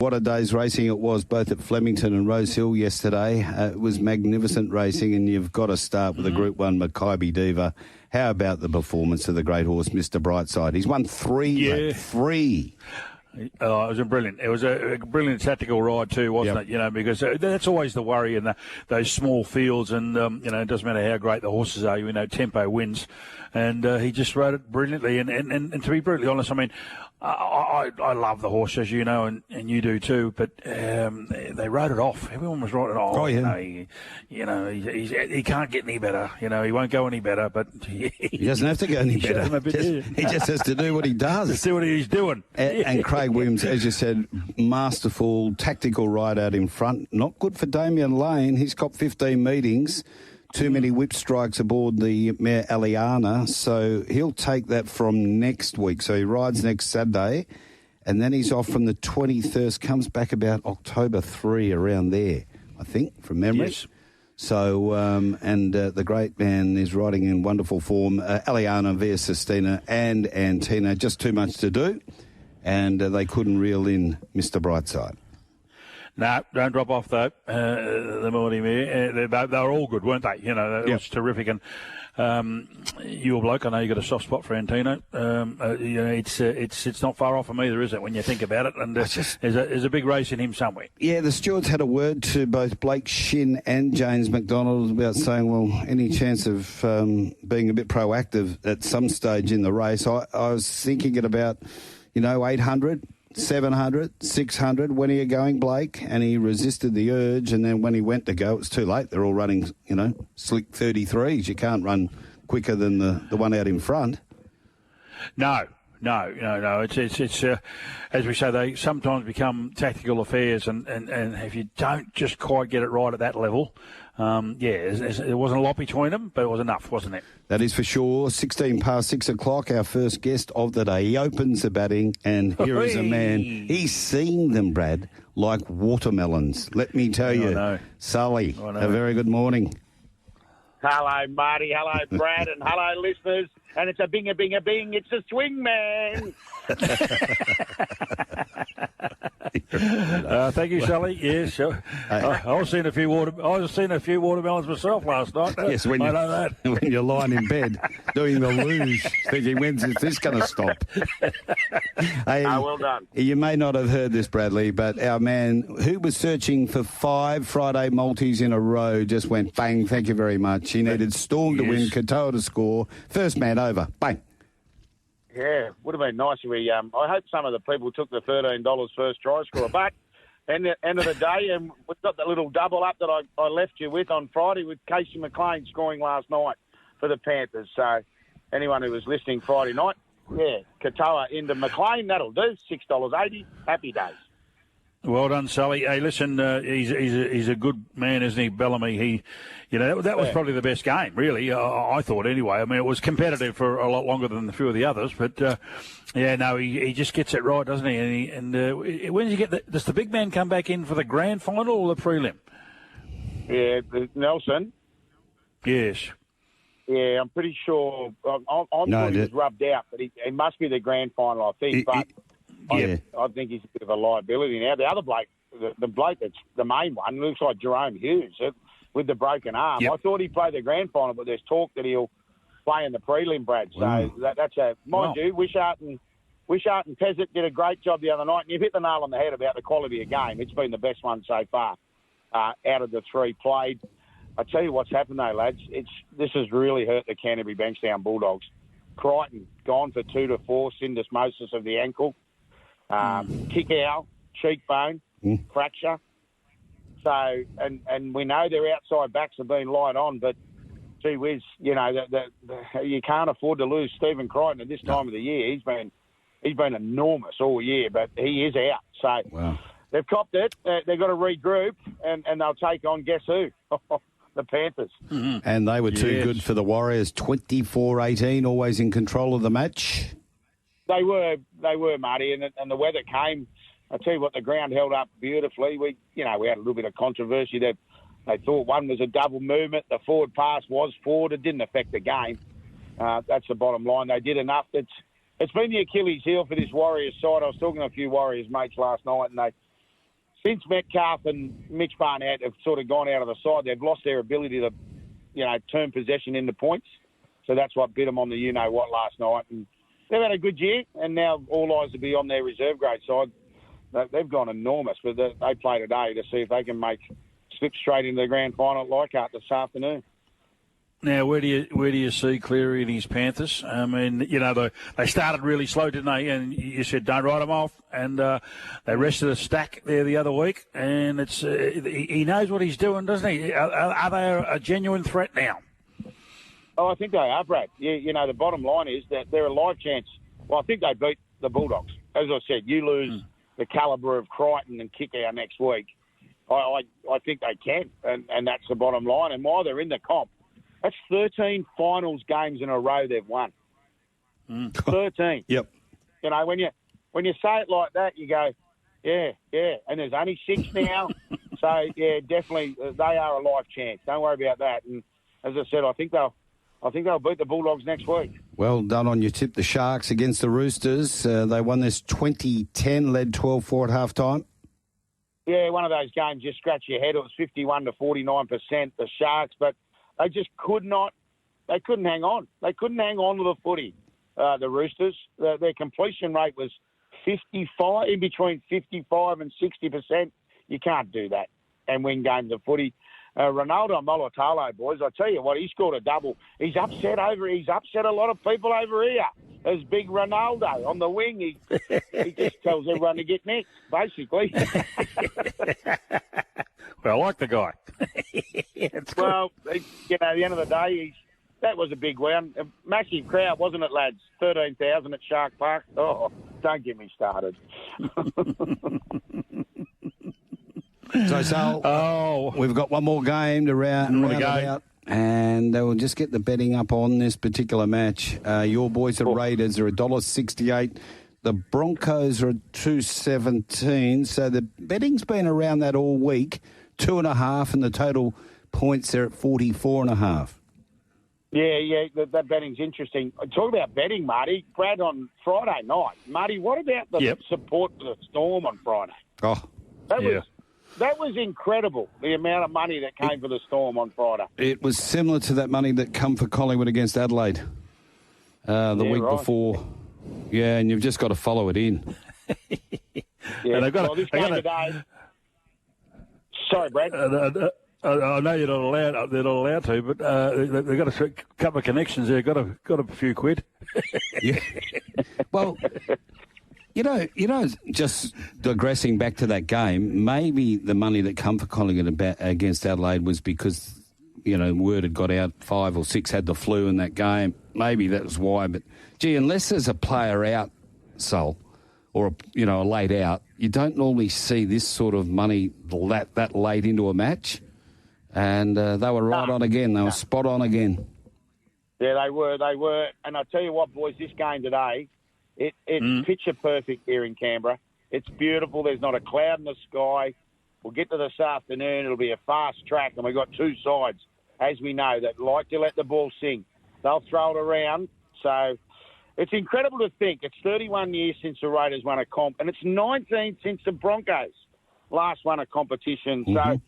what a day's racing it was, both at Flemington and Rose Hill yesterday. It was magnificent racing, and you've got to start with the Group 1 Mackay Diva. How about the performance of the great horse, Mr. Brightside? He's won 3. Yeah. Mate, 3. It was a brilliant tactical ride too, wasn't it? You know, because that's always the worry in those small fields, and you know, it doesn't matter how great the horses are. You know, tempo wins, and he just rode it brilliantly. And to be brutally honest, I mean, I love the horse, as you know, and you do too. But they rode it off. Everyone was writing, he can't get any better. You know, he won't go any better. But he doesn't have to go any better. He just has to do what he does. Just do what he's doing. And Craig Williams, as you said, masterful tactical ride out in front. Not good for Damien Lane. He's got 15 meetings. Too many whip strikes aboard the mare Aliana, so he'll take that from next week. So he rides next Saturday, and then he's off from the 21st, comes back about October 3, around there, I think, from memory. Yes. So, the great man is riding in wonderful form. Aliana, Via Sistina and Antina, just too much to do, and they couldn't reel in Mr. Brightside. No, don't drop off though. The Morty mare, they were all good, weren't they? You know, it was terrific. And you a bloke, I know you got a soft spot for Antino. You know, it's not far off from either, is it? When you think about it, and there's a big race in him somewhere. Yeah, the stewards had a word to both Blake Shin and James McDonald about saying, well, any chance of being a bit proactive at some stage in the race. I was thinking at about, 800. 700, 600. When are you going, Blake? And he resisted the urge, and then when he went to go, it was too late. They're all running, slick 33s. You can't run quicker than the one out in front. No. It's as we say, they sometimes become tactical affairs, and if you don't just quite get it right at that level, it wasn't a lot between them, but it was enough, wasn't it? That is for sure. 16 past 6 o'clock, our first guest of the day. He opens the batting, and here is a man. He's seeing them, Brad, like watermelons. Let me tell you, Sully, a very good morning. Hello, Marty. Hello, Brad. And hello, listeners. And it's a bing-a-bing-a-bing. It's a swing man. Thank you, Sully. Yes, sure. I was seeing a few watermelons myself last night. Yes, when you're lying in bed doing the luge, thinking, when's this going to stop? Well done. You may not have heard this, Bradley, but our man who was searching for 5 Friday multis in a row just went bang. Thank you very much. He needed Storm to win, Katoa to score. First man over. Bang. Yeah, would have been nice if we... I hope some of the people took the $13 first try score. But at the end of the day, and we've got the little double up that I left you with on Friday with Casey McLean scoring last night for the Panthers. So anyone who was listening Friday night, Katoa into McLean, that'll do. $6.80. Happy days. Well done, Sully. Hey, listen, he's a good man, isn't he, Bellamy? That was probably the best game, really. I thought anyway. I mean, it was competitive for a lot longer than a few of the others, but he just gets it right, doesn't he? And when does he does the big man come back in for the grand final or the prelim? Yeah, Nelson. Yes. Yeah, I'm pretty sure. I'm sure he was rubbed out, but he must be the grand final, I think. I think he's a bit of a liability now. The other bloke, the bloke that's the main one, looks like Jerome Hughes with the broken arm. Yep. I thought he'd play the grand final, but there's talk that he'll play in the prelim, Brad. So that's mind you, Wishart and Pezzett did a great job the other night. And you've hit the nail on the head about the quality of game. It's been the best one so far out of the 3 played. I tell you what's happened though, lads. This has really hurt the Canterbury Bankstown Bulldogs. Crichton gone for 2 to 4, syndesmosis of the ankle. Kick out, cheekbone, fracture. So, and we know their outside backs have been light on, but gee whiz, you can't afford to lose Stephen Crichton at this time of the year. He's been enormous all year, but he is out. So they've copped it. They've got to regroup, and they'll take on guess who? The Panthers. Mm-hmm. And they were too good for the Warriors. 24-18, always in control of the match. They were, Marty, and the weather came. I tell you what, the ground held up beautifully. We had a little bit of controversy. They thought one was a double movement. The forward pass was forward. It didn't affect the game. That's the bottom line. They did enough. It's been the Achilles heel for this Warriors side. I was talking to a few Warriors mates last night, and since Metcalf and Mitch Barnett have sort of gone out of the side, they've lost their ability to, turn possession into points. So that's what bit them on the you-know-what last night. And they've had a good year, and now all eyes will be on their reserve grade side. They've gone enormous, but they play today to see if they can slip straight into the grand final at Leichhardt this afternoon. Now, where do you see Cleary and his Panthers? I mean, they started really slow, didn't they? And you said don't write them off, and they rested a stack there the other week. And it's he knows what he's doing, doesn't he? Are they a genuine threat now? Oh, I think they are, Brad. The bottom line is that they're a live chance. Well, I think they beat the Bulldogs. As I said, you lose the calibre of Crichton and Kickout next week. I think they can, and that's the bottom line. And while they're in the comp, that's 13 finals games in a row they've won. 13. Yep. When you say it like that, you go, yeah. And there's only 6 now. So, yeah, definitely they are a live chance. Don't worry about that. And as I said, I think they'll beat the Bulldogs next week. Well done on your tip. The Sharks against the Roosters. They won this 20-10, led 12-4 at half-time. Yeah, one of those games, you scratch your head. It was 51 to 49%, the Sharks, but they just couldn't hang on. They couldn't hang on to the footy, the Roosters. Their completion rate was 55, in between 55 and 60%. You can't do that and win games of footy. Ronaldo Molotalo, boys, I tell you what, he scored a double. He's upset a lot of people over here. There's big Ronaldo on the wing. He just tells everyone to get next, basically. Well, I like the guy. Well, at the end of the day, that was a big win. A massive crowd, wasn't it, lads? 13,000 at Shark Park. Oh, don't get me started. So, Sal, we've got one more game to round it out, and we'll just get the betting up on this particular match. Your boys, the Raiders, are $1.68. The Broncos are $2.17. So the betting's been around that all week, 2.5, and the total points there at 44.5. Yeah, that betting's interesting. Talk about betting, Marty. Brad, on Friday night. Marty, what about the support for the Storm on Friday? Oh, That was incredible, the amount of money that came for the Storm on Friday. It was similar to that money that come for Collingwood against Adelaide the week before. Yeah, and you've just got to follow it in. This game today... Sorry, Brad. I know you're not allowed. They're not allowed to, but they've got a couple of connections there. Got a few quid. Yeah. Well... just digressing back to that game, maybe the money that come for Collingwood against Adelaide was because, word had got out 5 or 6 had the flu in that game. Maybe that was why. But, unless there's a player out, Sol, or, a late out, you don't normally see this sort of money that late into a match. And they were right on again. They were spot on again. Yeah, they were. And I tell you what, boys, this game today... It's picture perfect here in Canberra. It's beautiful. There's not a cloud in the sky. We'll get to this afternoon. It'll be a fast track, and we've got 2 sides, as we know, that like to let the ball sing. They'll throw it around. So it's incredible to think. It's 31 years since the Raiders won a comp, and it's 19 since the Broncos last won a competition. So,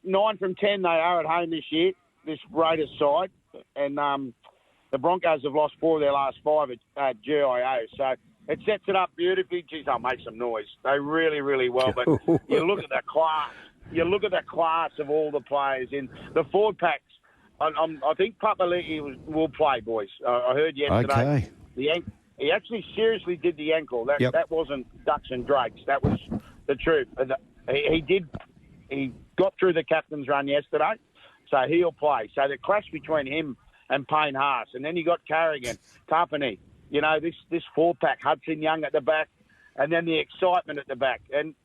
9 from 10 they are at home this year, this Raiders side. And the Broncos have lost 4 of their last 5 at GIO, so it sets it up beautifully. Geez, they'll make some noise. They really, really well. But you look at the class. You look at the class of all the players in the forward packs. I think Papali'i will play, boys. I heard yesterday. Okay. He actually seriously did the ankle. That wasn't ducks and drakes. That was the truth. He got through the captain's run yesterday, so he'll play. So the clash between him and Payne Haas. And then you got Carrigan, Tapani, this 4-pack, Hudson Young at the back, and then the excitement at the back. And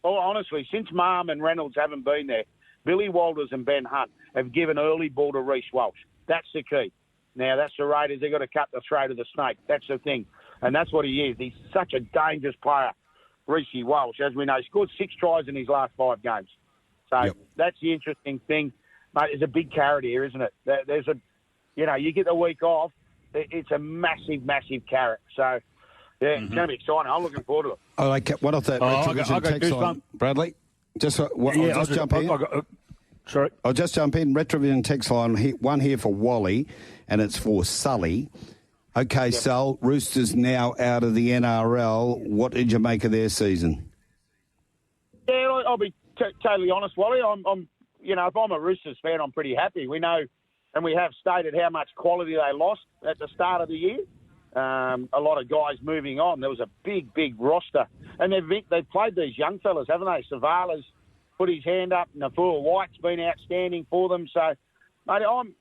honestly, since Marm and Reynolds haven't been there, Billy Walters and Ben Hunt have given early ball to Reece Walsh. That's the key. Now, that's the Raiders. They've got to cut the throat of the snake. That's the thing. And that's what he is. He's such a dangerous player, Reece Walsh. As we know, he scored 6 tries in his last 5 games. So that's the interesting thing. Mate, there's a big carrot here, isn't it? There's you get the week off, it's a massive, massive carrot. So It's going to be exciting. I'm looking forward to it. Oh, okay. What off that Retrovision text line, Bradley? I'll just jump in. Sorry. I'll just jump in. Retrovision text line, one here for Wally, and it's for Sully. Okay, yep. Sul, Roosters now out of the NRL. What did you make of their season? Yeah, I'll be totally honest, Wally. I'm if I'm a Roosters fan, I'm pretty happy. We know, and we have stated how much quality they lost at the start of the year. A lot of guys moving on. There was a big roster, and they've played these young fellas, haven't they? Savala's put his hand up. Nafua White's been outstanding for them. So, mate, I'm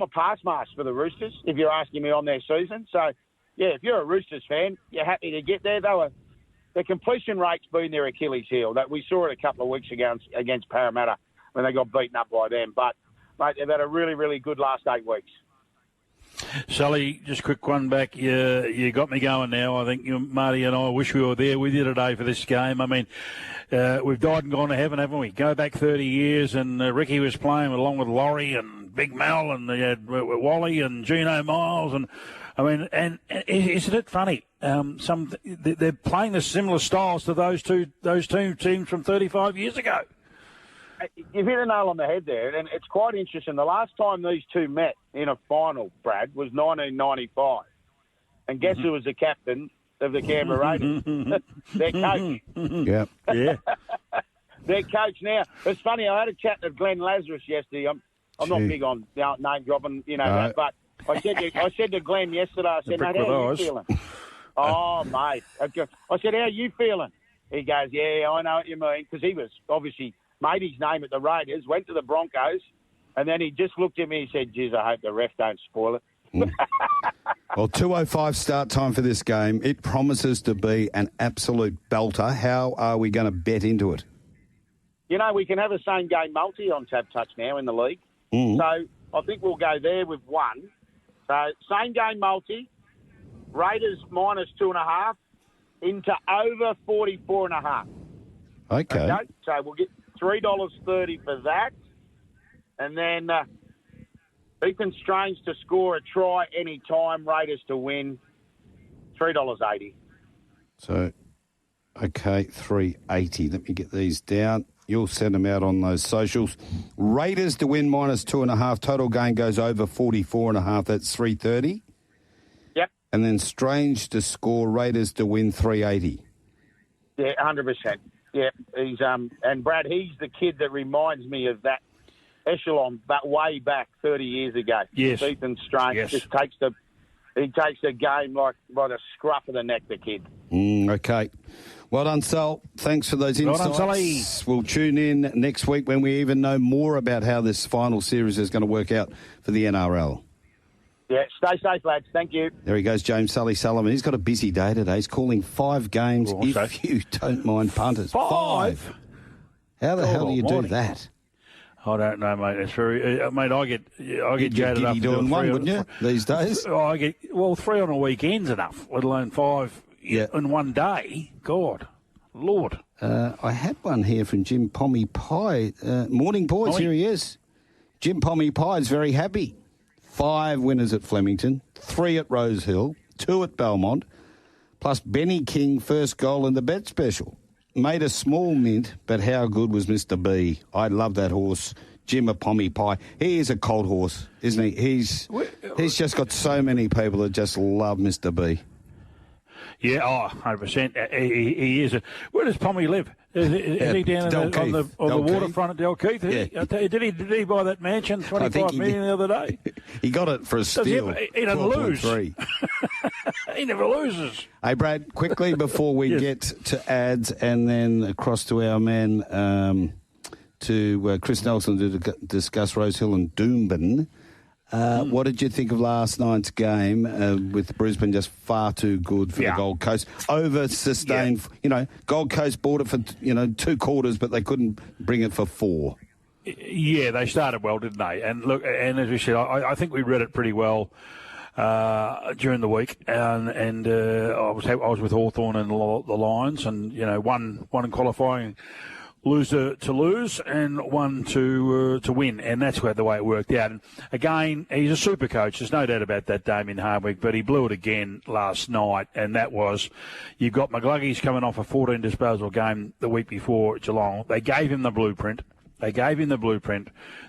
a pass master for the Roosters, if you're asking me on their season. So, yeah, if you're a Roosters fan, you're happy to get there. The completion rate's been their Achilles heel. That we saw it a couple of weeks ago against Parramatta when they got beaten up by them. But, mate, they've had a really, really good last 8 weeks. Sully, just a quick one back. You got me going now. I think Marty and I wish we were there with you today for this game. I mean, we've died and gone to heaven, haven't we? Go back 30 years, and Ricky was playing along with Laurie and Big Mel, and they had Wally and Gino Miles, and I mean, and isn't it funny? They're playing the similar styles to those two teams from 35 years ago. You've hit a nail on the head there, and it's quite interesting. The last time these two met in a final, Brad, was 1995. And guess who was the captain of the Canberra Raiders? Their coach. Yeah. Their coach now. It's funny, I had a chat with Glenn Lazarus yesterday. I'm not big on name dropping, that, but I said to Glenn yesterday, I said, mate, how are you feeling? Oh, mate. I said, how are you feeling? He goes, yeah, I know what you mean, because he was obviously made his name at the Raiders, went to the Broncos, and then he just looked at me and said, geez, I hope the ref don't spoil it. Well, 2:05 start time for this game. It promises to be an absolute belter. How are we going to bet into it? We can have a same-game multi on Tab Touch now in the league. So I think we'll go there with one. So same-game multi, Raiders -2.5, into over 44.5. Okay. So we'll get $3.30 for that. And then Ethan Strange to score a try any time, Raiders to win, $3.80. So, okay, $3.80. Let me get these down. You'll send them out on those socials. Raiders to win -2.5. Total game goes over 44.5. That's $3.30. Yep. And then Strange to score, Raiders to win, $3.80. Yeah, 100%. Yeah, he's and Brad, he's the kid that reminds me of that echelon, but way back 30 years ago. Yes, Ethan Strange just takes the game like by the scruff of the neck. The kid. Okay, well done, Sol. Thanks for those insights. Well done, Sully. We'll tune in next week when we even know more about how this final series is going to work out for the NRL. Yeah, stay safe, lads. Thank you. There he goes, James Sully Sullivan. He's got a busy day today. He's calling 5 games, if you don't mind punters. 5? How the hell do you do that? I don't know, mate. It's very, mate. I get jaded up doing one, wouldn't you, these days? I get 3 on a weekend's enough, let alone 5 in one day. God, Lord. I had one here from Jim Pommy Pie. Morning, boys. Here he is. Jim Pommy Pie is very happy. 5 winners at Flemington, 3 at Rosehill, 2 at Belmont, plus Benny King first goal in the bet special. Made a small mint, but how good was Mr. B? I love that horse, Jim a Pommy Pie. He is a cold horse, isn't he? He's just got so many people that just love Mr. B. Yeah, 100%. He is. Where does Pommy live? Is he down on the waterfront at Dalkeith? Did he buy that mansion, 25 million the other day? He got it for a steal. He doesn't lose. He never loses. Hey, Brad, quickly before we get to ads and then across to our man, to Chris Nelson to discuss Rosehill and Doomben. What did you think of last night's game with Brisbane just far too good for the Gold Coast? Over-sustained, Gold Coast bought it for, 2 quarters, but they couldn't bring it for 4. Yeah, they started well, didn't they? And look, and as we said, I think we read it pretty well during the week. And I was with Hawthorn and the Lions, and, one in qualifying loser to lose and one to win, and that's the way it worked out. And again, he's a super coach. There's no doubt about that, Damien Hardwick, but he blew it again last night, and that was you've got McGluggy's coming off a 14 disposal game the week before Geelong. They gave him the blueprint.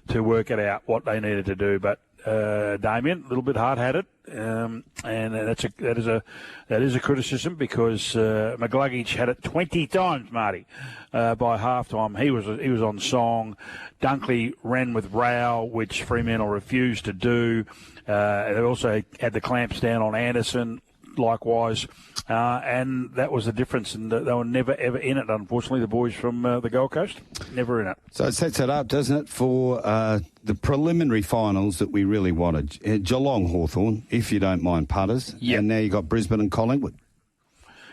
To work it out what they needed to do, but Damien, a little bit hard-headed, and that is a criticism because McGluggy had it 20 times, Marty, by halftime. He was on song. Dunkley ran with row, which Fremantle refused to do. They also had the clamps down on Anderson. Likewise, and that was the difference, and they were never ever in it. Unfortunately, the boys from the Gold Coast, never in it. So it sets it up, doesn't it, for the preliminary finals that we really wanted? Geelong, Hawthorn, if you don't mind punters, and now you got Brisbane and Collingwood.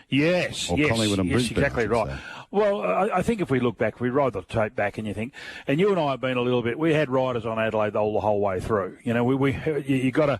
Yes, Collingwood and Brisbane. Exactly right. Well, I think if we look back, we ride the tape back, and you think, and you and I have been a little bit. We had riders on Adelaide the whole way through. You know, you got to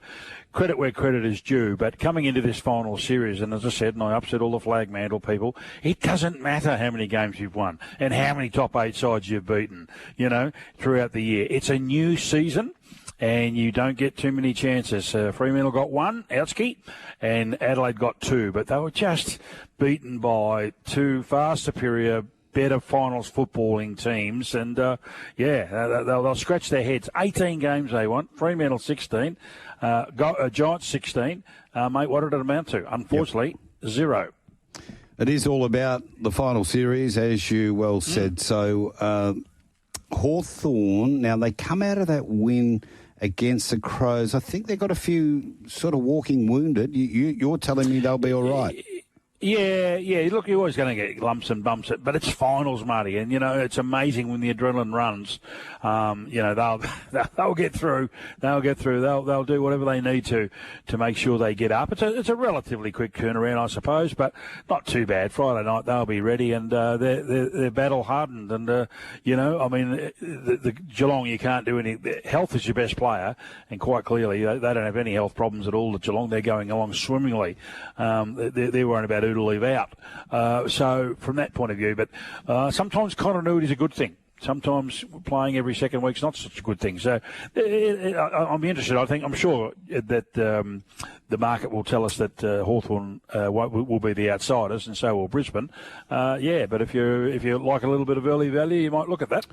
credit where credit is due. But coming into this final series, and as I said, and I upset all the flag mantle people, it doesn't matter how many games you've won and how many top 8 sides you've beaten. You know, throughout the year, it's a new season. And you don't get too many chances. Fremantle got 1, Outski, and Adelaide got 2. But they were just beaten by 2 far superior, better finals footballing teams. And, they'll scratch their heads. 18 games they won. Fremantle 16. Giants 16. Mate, what did it amount to? Unfortunately, 0. It is all about the final series, as you well said. So Hawthorn, now they come out of that win against the Crows. I think they've got a few sort of walking wounded. You're telling me they'll be all right. Yeah. Look, you're always going to get lumps and bumps, but it's finals, Marty, and you know it's amazing when the adrenaline runs. They'll get through. They'll do whatever they need to make sure they get up. It's a relatively quick turnaround, I suppose, but not too bad. Friday night they'll be ready, and they're battle hardened. And the Geelong, you can't do any. Health is your best player, and quite clearly they don't have any health problems at all at Geelong. They're going along swimmingly. They're worrying about who to leave out. So from that point of view, but sometimes continuity is a good thing. Sometimes playing every second week's not such a good thing. So I'm interested. I'm sure that the market will tell us that Hawthorn will be the outsiders, and so will Brisbane. But if you like a little bit of early value, you might look at that.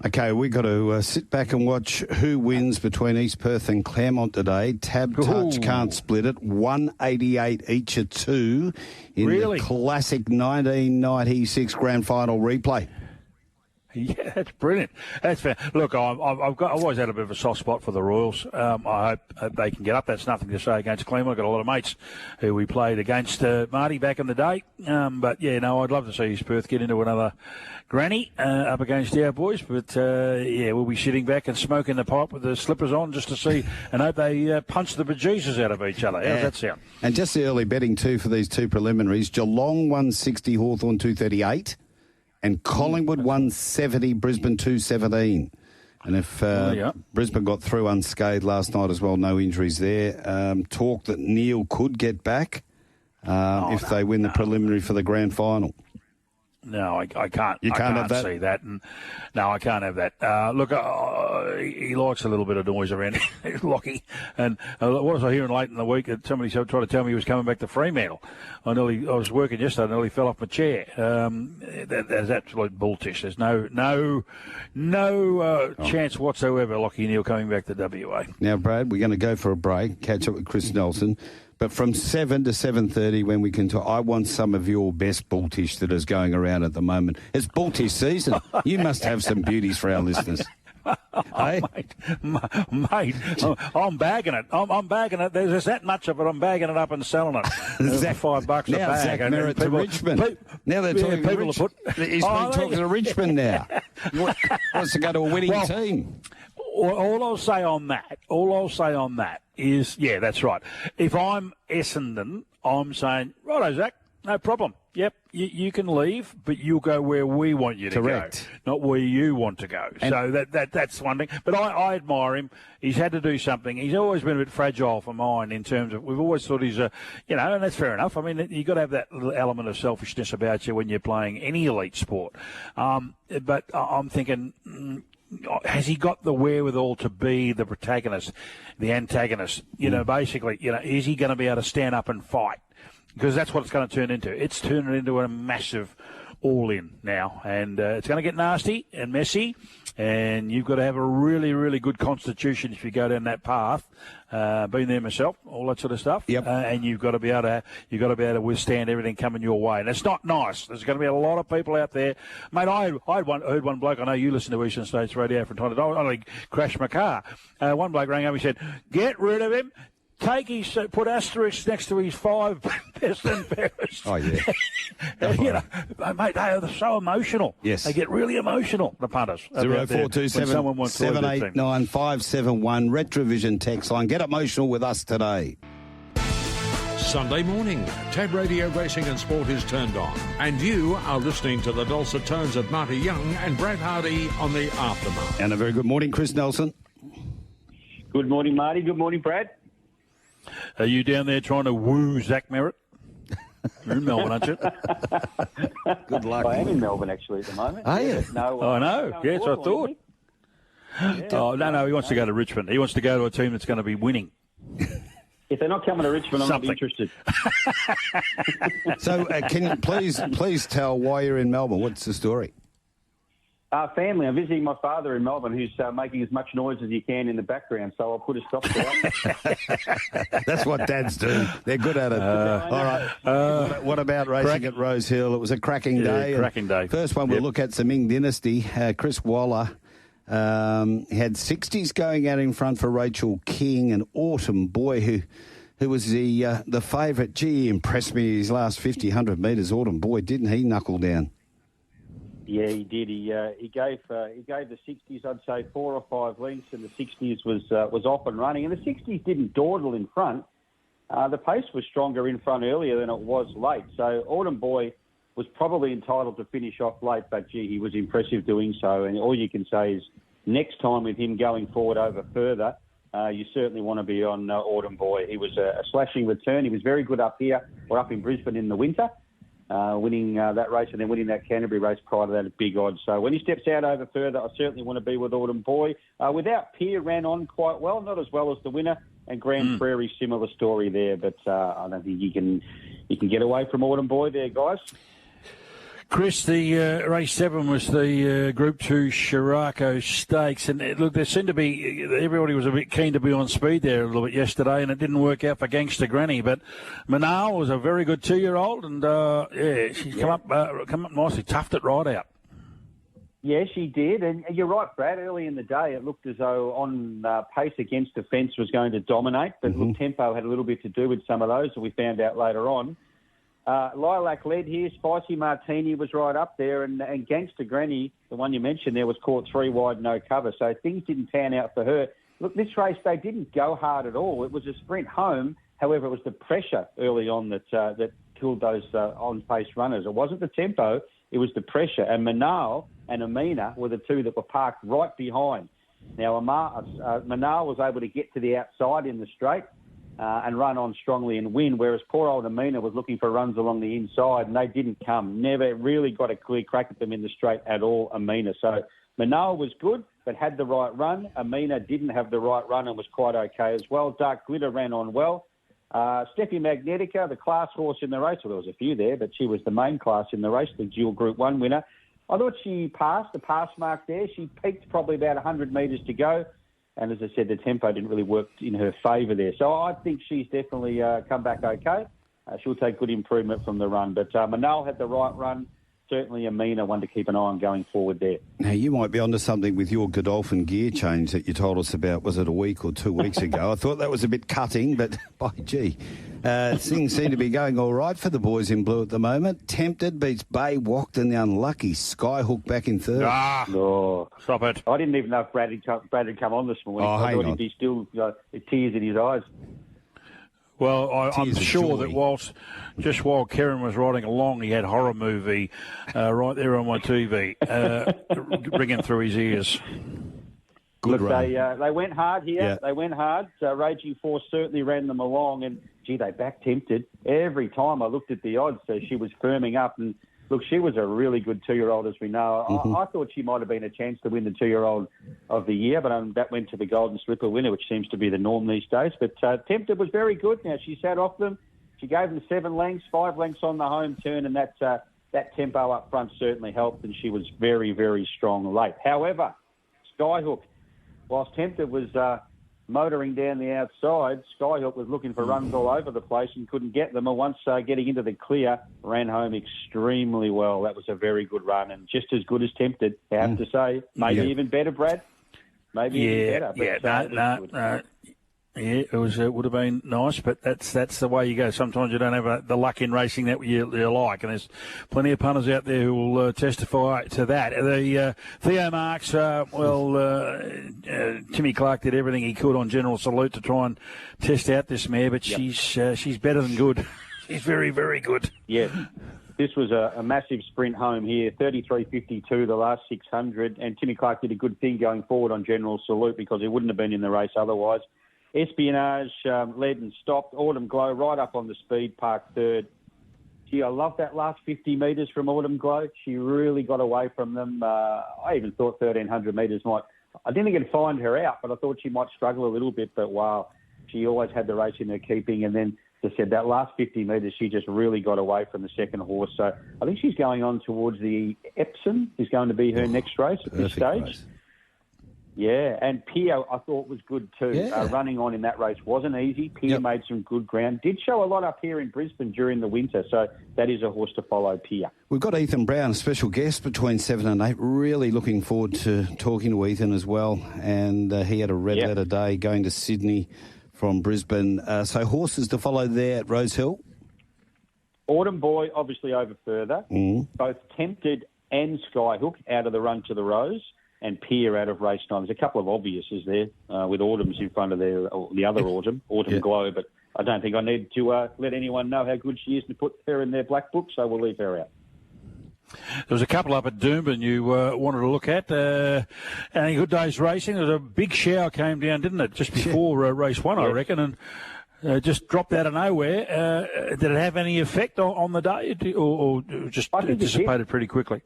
Okay, we've got to sit back and watch who wins between East Perth and Claremont today. Tab Touch can't split it. 188 each of 2 in the classic 1996 grand final replay. Yeah, that's brilliant. That's fair. Look, I've always had a bit of a soft spot for the Royals. I hope they can get up. That's nothing to say against Claremont. I've got a lot of mates who we played against, Marty, back in the day. I'd love to see East Perth get into another granny up against our boys. But, we'll be sitting back and smoking the pipe with the slippers on just to see and hope they punch the bejesus out of each other. How's that sound? And just the early betting, too, for these 2 preliminaries. Geelong 160, Hawthorn 238. And Collingwood 170, Brisbane 217. And if Brisbane got through unscathed last night as well, no injuries there. Talk that Neil could get back if they win the preliminary for the grand final. No, I can't. You can't have that? See that. And no, I can't have that. Look, he likes a little bit of noise around Lockie. And what was I hearing late in the week? That somebody tried to tell me he was coming back to Fremantle. I was working yesterday and nearly fell off my chair. That's absolute bulltish. There's no chance whatsoever, Lockie Neal coming back to WA. Now, Brad, we're going to go for a break, catch up with Chris Nelson. But from 7 to 7:30, when we can talk, I want some of your best bulltish that is going around at the moment. It's bulltish season. You must have some beauties for our listeners. Hey? Mate, I'm bagging it. I'm bagging it. There's that much of it. I'm bagging it up and selling it. Zach, $5 a bag. Now Zach Merritt to Richmond. Now they're talking to He's been talking to Richmond now. He wants to go to a winning team. All I'll say on that is, yeah, that's right. If I'm Essendon, I'm saying, righto, Zach, no problem. Yep, you can leave, but you'll go where we want you to Correct. go, not where you want to go. And so that's one thing. But I admire him. He's had to do something. He's always been a bit fragile for mine in terms of, we've always thought he's and that's fair enough. I mean, you've got to have that little element of selfishness about you when you're playing any elite sport. But I'm thinking, has he got the wherewithal to be the protagonist, the antagonist? Basically, is he going to be able to stand up and fight? Because that's what it's going to turn into. It's turning into a massive all-in now. And it's going to get nasty and messy. And you've got to have a really, really good constitution if you go down that path. Been there myself, all that sort of stuff. Yep. And you've got to be able to withstand everything coming your way. And it's not nice. There's going to be a lot of people out there. Mate, I heard one bloke. I know you listen to Eastern States Radio from time to time. I crashed my car. One bloke rang up. He said, "Get rid of him. Put asterisks next to his 5 best and fairest." Oh, yeah. Mate, they are so emotional. Yes. They get really emotional, the punters. 0427 789571 Retrovision text line. Get emotional with us today. Sunday morning, Tab Radio Racing and Sport is turned on, and you are listening to the dulcet tones of Marty Young and Brad Hardie on the Aftermath. And a very good morning, Chris Nelson. Good morning, Marty. Good morning, Brad. Are you down there trying to woo Zach Merritt? You're in Melbourne, aren't you? Good luck. I am in Melbourne, actually, at the moment. Are you? No, I know. Yes, I thought. Oh, no, he wants to go to Richmond. He wants to go to a team that's going to be winning. If they're not coming to Richmond, I'm not interested. So can you please tell why you're in Melbourne? What's the story? Family. I'm visiting my father in Melbourne, who's making as much noise as he can in the background, so I'll put a stop to that. That's what dads do. They're good at it. All right. What about racing at Rose Hill? It was a cracking day. Cracking day. First one we'll look at, the Ming Dynasty. Chris Waller had 60s going out in front for Rachel King, and Autumn Boy, who was the favourite. Gee, he impressed me his last 50, 100 metres. Autumn Boy, didn't he knuckle down? Yeah, he did. He gave the 60s, I'd say, 4 or 5 lengths, and the 60s was off and running. And the 60s didn't dawdle in front. The pace was stronger in front earlier than it was late. So Autumn Boy was probably entitled to finish off late, but gee, he was impressive doing so. And all you can say is next time with him going forward over further, you certainly want to be on Autumn Boy. He was a slashing return. He was very good up here or up in Brisbane in the winter. Winning that race and then winning that Canterbury race prior to that at big odds. So when he steps out over further, I certainly want to be with Autumn Boy. Without Peer, ran on quite well, not as well as the winner, and Grand Prairie, similar story there, but I don't think you can get away from Autumn Boy there, guys. Chris, the race 7 was the Group 2 Shirako Stakes, and look, there seemed to be, everybody was a bit keen to be on speed there a little bit yesterday, and it didn't work out for Gangster Granny, but Manal was a very good 2-year-old, and she's come up nicely, toughed it right out. Yeah, she did, and you're right, Brad. Early in the day, it looked as though on pace against the fence was going to dominate, but look, tempo had a little bit to do with some of those, that we found out later on. Lilac led here. Spicy Martini was right up there, and Gangster Granny, the one you mentioned there, was caught 3 wide, no cover. So things didn't pan out for her. Look, this race, they didn't go hard at all. It was a sprint home. However, it was the pressure early on that killed those on-pace runners. It wasn't the tempo. It was the pressure. And Manal and Amina were the two that were parked right behind. Now, Manal was able to get to the outside in the straight, and run on strongly and win, whereas poor old Amina was looking for runs along the inside, and they didn't come. Never really got a clear crack at them in the straight at all, Amina. So Manal was good, but had the right run. Amina didn't have the right run and was quite okay as well. Dark Glitter ran on well. Steffi Magnetica, the class horse in the race, well, there was a few there, but she was the main class in the race, the dual Group 1 winner. I thought she passed the pass mark there. She peaked probably about 100 metres to go. And as I said, the tempo didn't really work in her favour there. So I think she's definitely come back okay. She'll take good improvement from the run. But Manal had the right run. Certainly Amina, one to keep an eye on going forward there. Now, you might be onto something with your Godolphin gear change that you told us about, was it a week or 2 weeks ago? I thought that was a bit cutting, but by gee, things seem to be going all right for the boys in blue at the moment. Tempted beats Bay Walked and the unlucky Skyhook back in third. Stop it. I didn't even know if Brad had come on this morning. I thought he'd be still with tears in his eyes. Well, I'm sure that while Karen was riding along, he had horror movie right there on my TV ringing through his ears. Look, they went hard here. Yeah. They went hard. Raging Force certainly ran them along, and gee, they back tempted every time I looked at the odds. So she was firming up, and look, she was a really good 2-year-old, as we know. Mm-hmm. I thought she might have been a chance to win the 2-year-old of the year, but that went to the Golden Slipper winner, which seems to be the norm these days. But Tempted was very good. Now she sat off them. She gave them 7 lengths, 5 lengths on the home turn, and that tempo up front certainly helped, and she was very, very strong late. However, Skyhook, whilst Tempted was motoring down the outside, Skyhook was looking for runs all over the place and couldn't get them. And once getting into the clear, ran home extremely well. That was a very good run and just as good as Tempted, I have to say. Maybe even better, Brad. Maybe even better. No. Yeah, it would have been nice, but that's the way you go. Sometimes you don't have the luck in racing that you like, and there's plenty of punters out there who will testify to that. The Theo Marks, Timmy Clark did everything he could on General Salute to try and test out this mare, but she's better than good. She's very, very good. Yeah. This was a massive sprint home here, 33.52 the last 600, and Timmy Clark did a good thing going forward on General Salute because he wouldn't have been in the race otherwise. Espionage led and stopped. Autumn Glow right up on the speed, park third. Gee, I love that last 50 metres from Autumn Glow. She really got away from them. I even thought 1,300 metres might... I didn't think it'd find her out, but I thought she might struggle a little bit. But, wow, she always had the race in her keeping. And then, as I said, that last 50 metres, she just really got away from the second horse. So I think she's going on towards the Epsom is going to be her next race at this stage. Race. Yeah, and Pio I thought was good too. Yeah. Running on in that race wasn't easy. Pio made some good ground. Did show a lot up here in Brisbane during the winter, so that is a horse to follow, Pio. We've got Ethan Brown, a special guest between 7 and 8. Really looking forward to talking to Ethan as well. And he had a red letter day going to Sydney from Brisbane. So horses to follow there at Rose Hill? Autumn Boy, obviously over further. Both Tempted and Skyhook out of the run to the Rose. And Pier out of race 9. There's a couple of obviouses there with Autumn's in front of the other Autumn Glow, but I don't think I need to let anyone know how good she is to put her in their black book, so we'll leave her out. There was a couple up at Doomben you wanted to look at. Any good day's racing? There was a big shower came down, didn't it, just before race 1, I reckon, and just dropped out of nowhere. Did it have any effect on the day, or just dissipated pretty quickly?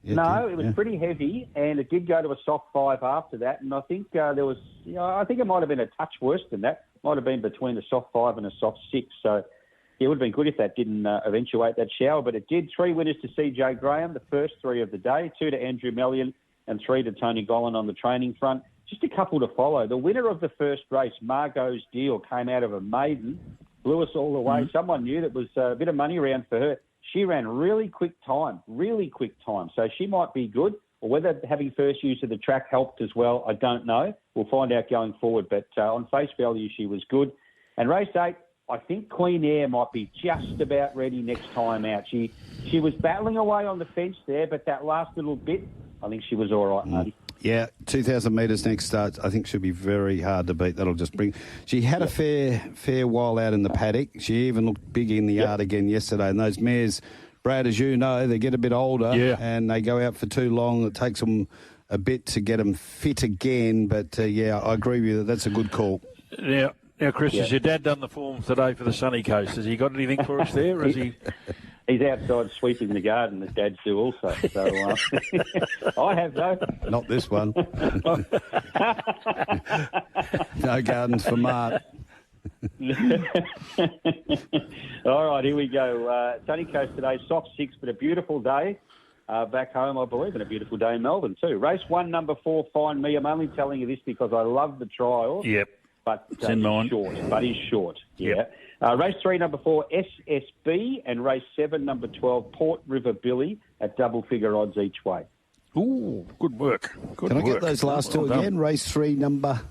It was pretty heavy, and it did go to a soft 5 after that. And I think there was, I think it might have been a touch worse than that. Might have been between a soft 5 and a soft 6. So it would have been good if that didn't eventuate that shower, but it did. 3 winners to CJ Graham, the first 3 of the day, 2 to Andrew Mellion, and 3 to Tony Gollan on the training front. Just a couple to follow. The winner of the first race, Margot's Deal, came out of a maiden, blew us all away. Someone knew that was a bit of money around for her. She ran really quick time. So she might be good, or whether having first use of the track helped as well, I don't know. We'll find out going forward. But on face value, she was good. And race 8, I think Queen Air might be just about ready next time out. She was battling away on the fence there, but that last little bit, I think she was all right, Marty. Yeah, 2,000 metres next start, I think should be very hard to beat. That'll just bring... She had a fair while out in the paddock. She even looked big in the yard again yesterday. And those mares, Brad, as you know, they get a bit older and they go out for too long. It takes them a bit to get them fit again. But, I agree with you. That's a good call. Yeah. Now, Chris, has your dad done the form today for the Sunny Coast? Has he got anything for us there? Or is he... He's outside sweeping the garden, as dads do also. So I have, though. Not this one. No gardens for Mart. All right, here we go. Sunny Coast today, soft 6, but a beautiful day. Back home, I believe, and a beautiful day in Melbourne too. Race 1, number 4, Find Me. I'm only telling you this because I love the trial. Yep. But he's short. Yep. Race 3, number 4, SSB, and race 7, number 12, Port River Billy at double figure odds each way. Ooh, good work. Can I get those last two again? Race 3, number...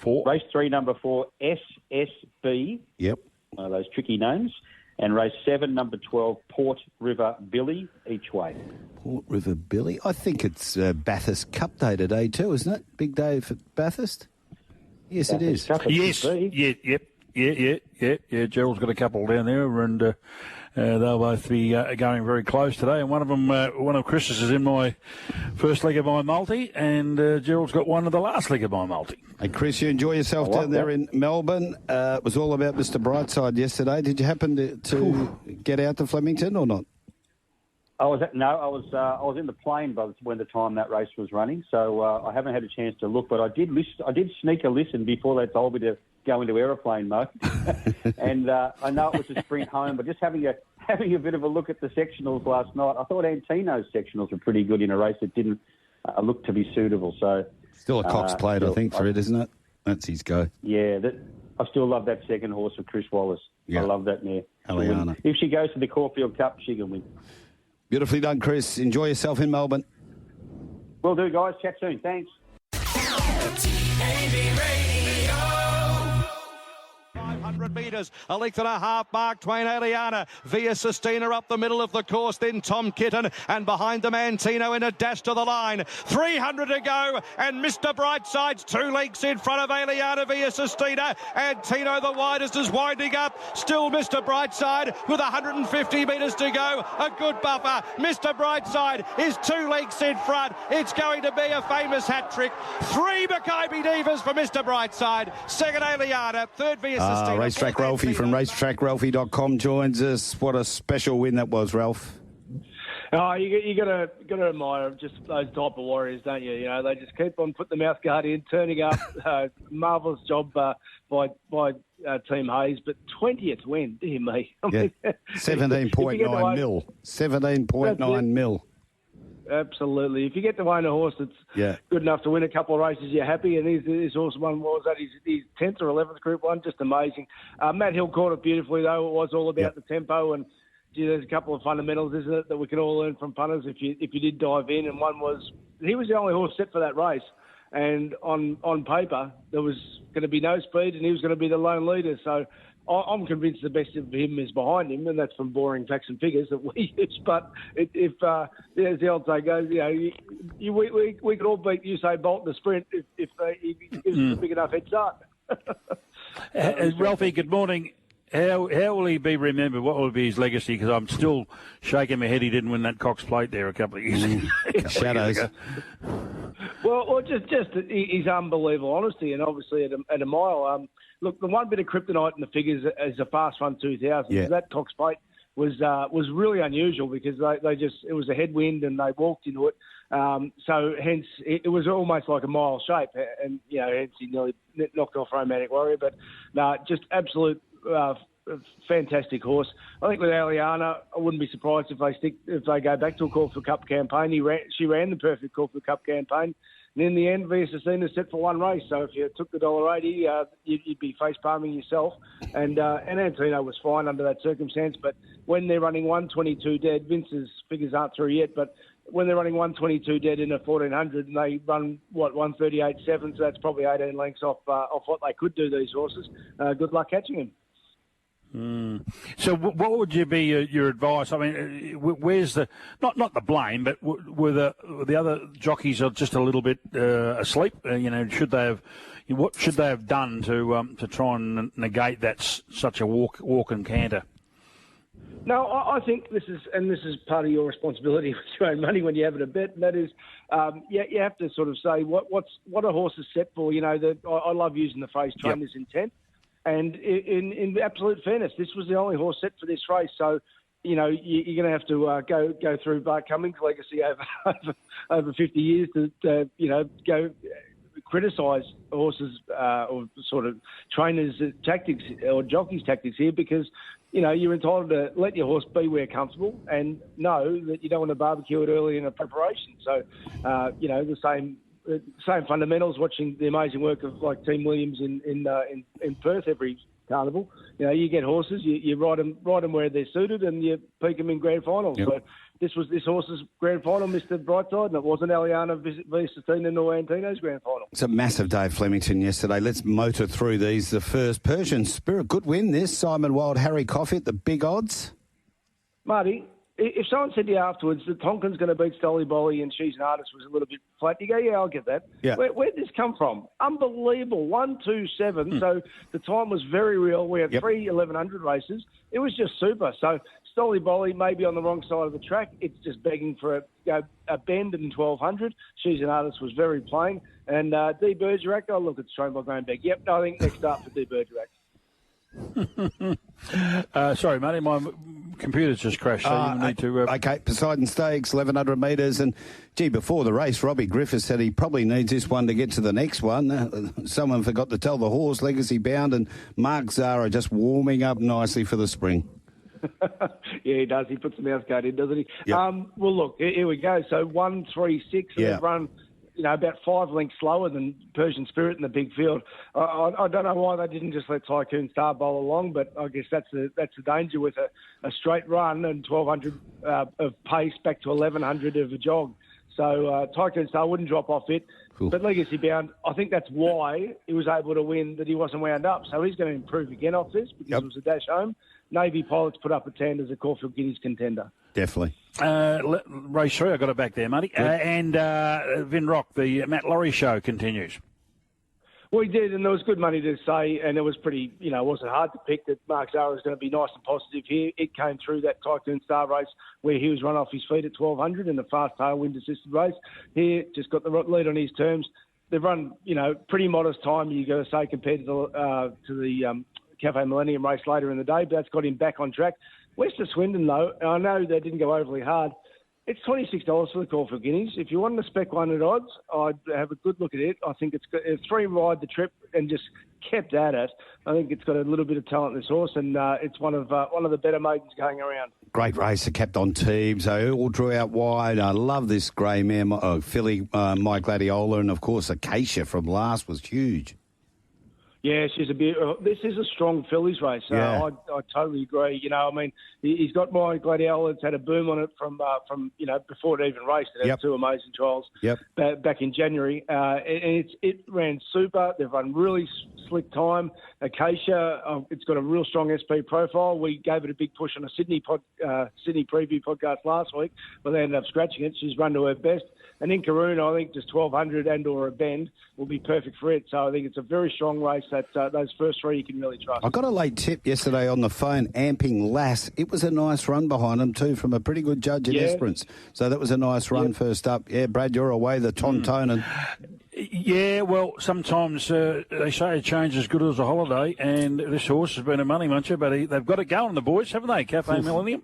4. Race 3, number 4, SSB. Yep. Those tricky names. And race 7, number 12, Port River Billy each way. Port River Billy. I think it's Bathurst Cup Day today too, isn't it? Big day for Bathurst? Yes, it is. Yes. Yep. Yeah. Gerald's got a couple down there, and they'll both be going very close today. And one of them, one of Chris's is in my first leg of my multi, and Gerald's got one of the last leg of my multi. Hey, Chris, you enjoy yourself down there in Melbourne. It was all about Mr. Brightside yesterday. Did you happen to get out to Flemington or not? I was in the plane when the time that race was running, so I haven't had a chance to look. But I did sneak a listen before they told me to go into aeroplane mode, and I know it was a sprint home. But just having a bit of a look at the sectionals last night, I thought Antino's sectionals were pretty good in a race that didn't look to be suitable. So still a Cox plate, I think, for it, isn't it? That's his go. Yeah, I still love that second horse of Chris Wallace. Yeah. I love that mare. Aliana. If she goes to the Caulfield Cup, she can win. Beautifully done, Chris. Enjoy yourself in Melbourne. Will do, guys. Chat soon. Thanks. 500 metres, a length and a half mark, Twain Aliana, Via Sistina up the middle of the course, then Tom Kitten, and behind them Antino in a dash to the line. 300 to go, and Mr. Brightside's 2 lengths in front of Aliana Via Sistina. Antino, the widest, is winding up. Still Mr. Brightside with 150 metres to go. A good buffer. Mr. Brightside is 2 lengths in front. It's going to be a famous hat trick. 3 Maccabi Divas for Mr. Brightside. Second Aliana. Third Via Sistina. Racetrack Ralphy from racetrackralphy.com joins us. What a special win that was, Ralph. Oh, you got to admire just those type of warriors, don't you? You know, they just keep on putting the mouth guard in, turning up. Marvellous job by Team Hayes, but 20th win, dear me. I mean, 17.9 mil. 17.9 mil. Absolutely. If you get to own a horse that's good enough to win a couple of races, you're happy. And his horse won, what was that? His 10th or 11th Group 1, just amazing. Matt Hill caught it beautifully, though. It was all about the tempo. And there's a couple of fundamentals, isn't it, that we can all learn from punters if you did dive in. And one was, he was the only horse set for that race. And on paper, there was going to be no speed, and he was going to be the lone leader. So I'm convinced the best of him is behind him, and that's from boring facts and figures that we use. But as the old saying goes, you know, we could all beat Usain Bolt in the sprint if he gives us a big enough head start. Ralphie, good morning. How will he be remembered? What will be his legacy? Because I'm still shaking my head he didn't win that Cox Plate there a couple of years ago. Shadows. Well, just his unbelievable honesty, and obviously at a mile. Look, the one bit of kryptonite in the figures is a Fast Run 2000. Yeah. That Cox Plate was really unusual because it was a headwind and they walked into it. So hence it was almost like a mile shape, and hence he nearly knocked off Romantic Warrior. But no, just absolute. Fantastic horse. I think with Aliana, I wouldn't be surprised if they go back to a Caulfield Cup campaign. She ran the perfect Caulfield Cup campaign, and in the end, Via Sistina set for one race. So if you took the $1.80, you'd be face palming yourself. And Antino was fine under that circumstance. But when they're running 122 dead, Vince's figures aren't through yet, but when they're running 122 dead in a 1400 and they run 138.7, so that's probably 18 lengths off what they could do, these horses. Good luck catching them. So what would be your advice? I mean, where's the not the blame, but were the other jockeys are just a little bit asleep? Should they have? What should they have done to try and negate that such a walk and canter? No, I think this is part of your responsibility with your own money when you have it a bet, and that is, you have to sort of say what a horse is set for. I love using the phrase trainer's intent. And in absolute fairness, this was the only horse set for this race. So, you're going to have to go through Bart Cummings' legacy over 50 years to go criticise horses or sort of trainers' tactics or jockeys' tactics here because, you're entitled to let your horse be where comfortable and know that you don't want to barbecue it early in a preparation. So, the same fundamentals, watching the amazing work of like Team Williams in Perth every carnival. You get horses, you ride them where they're suited, and you peak them in grand finals. Yep. So this horse's grand final, Mr. Brightside, and it wasn't Aliana Via Sistina nor Antino's grand final. It's a massive day, Flemington, yesterday. Let's motor through these. The first Persian Spirit, good win this. Simon Wild, Harry Coffey at the big odds. Marty, if someone said to you afterwards that Tonkin's going to beat Stolly Bolly and She's an Artist was a little bit flat, you go, yeah, I'll get that. Yeah. Where'd this come from? Unbelievable. 1-2-7. So the time was very real. We had 3 1100 races. It was just super. So Stolly Bolly may be on the wrong side of the track. It's just begging for a bend in 1200. She's an Artist was very plain. And D. Bergerac, oh, look, it's trained by Graham Beck. Yep, no, I think next up for D. Bergerac. Sorry, Matty, my computer's just crashed. So you need to. Okay, Poseidon Stakes, 1100 metres, and before the race, Robbie Griffiths said he probably needs this one to get to the next one. Someone forgot to tell the horse, Legacy Bound, and Mark Zara just warming up nicely for the spring. Yeah, he does. He puts the mouse guard in, doesn't he? Yep. Well, look, here we go. So 1, 3, 6, and they've run, about 5 lengths slower than Persian Spirit in the big field. I don't know why they didn't just let Tycoon Star bowl along, but I guess that's the danger with a straight run and 1200 of pace back to 1100 of a jog. So Tycoon Star wouldn't drop off it. Cool. But Legacy Bound, I think that's why he was able to win, that he wasn't wound up. So he's going to improve again off this because it was a dash home. Navy Pilots put up a 10 as a Caulfield Guineas contender. Definitely. Race 3, I got it back there, Matty. And Vin Rock, the Matt Laurie show continues. Well, he did, and there was good money to say, and it was pretty, it wasn't hard to pick that Mark Zara was going to be nice and positive here. It came through that Tycoon Star race where he was run off his feet at 1200 in the fast tailwind-assisted race. Here, just got the lead on his terms. They've run, pretty modest time, you got to say, compared to the Cafe Millennium race later in the day, but that's got him back on track. West of Swindon, though, I know they didn't go overly hard. It's $26 for the Caulfield Guineas. If you wanted to spec one at odds, I'd have a good look at it. I think it's got a 3-ride the trip and just kept at it. I think it's got a little bit of talent, this horse, and it's one of the better maidens going around. Great race, kept on teams. They all drew out wide. I love this grey mare, filly, My Gladiola, and of course Acacia from last was huge. Yeah, she's this is a strong fillies race. I totally agree. He's got My Gladiola. It's had a boom on it from before it even raced. It had 2 amazing trials back in January. And it ran super. They've run really slick time. Acacia, it's got a real strong SP profile. We gave it a big push on a Sydney preview podcast last week, but they ended up scratching it. She's run to her best. And in Karuna, I think just 1200 and or a bend will be perfect for it. So I think it's a very strong race. That those first 3 you can really trust. I got a late tip yesterday on the phone, Amping Lass. It was a nice run behind him too from a pretty good judge in Esperance. So that was a nice run first up. Yeah, Brad, you're away, the Tontonen. Yeah, well, sometimes they say a change is good as a holiday, and this horse has been a money muncher, but they've got it going, the boys, haven't they, Cafe Millennium?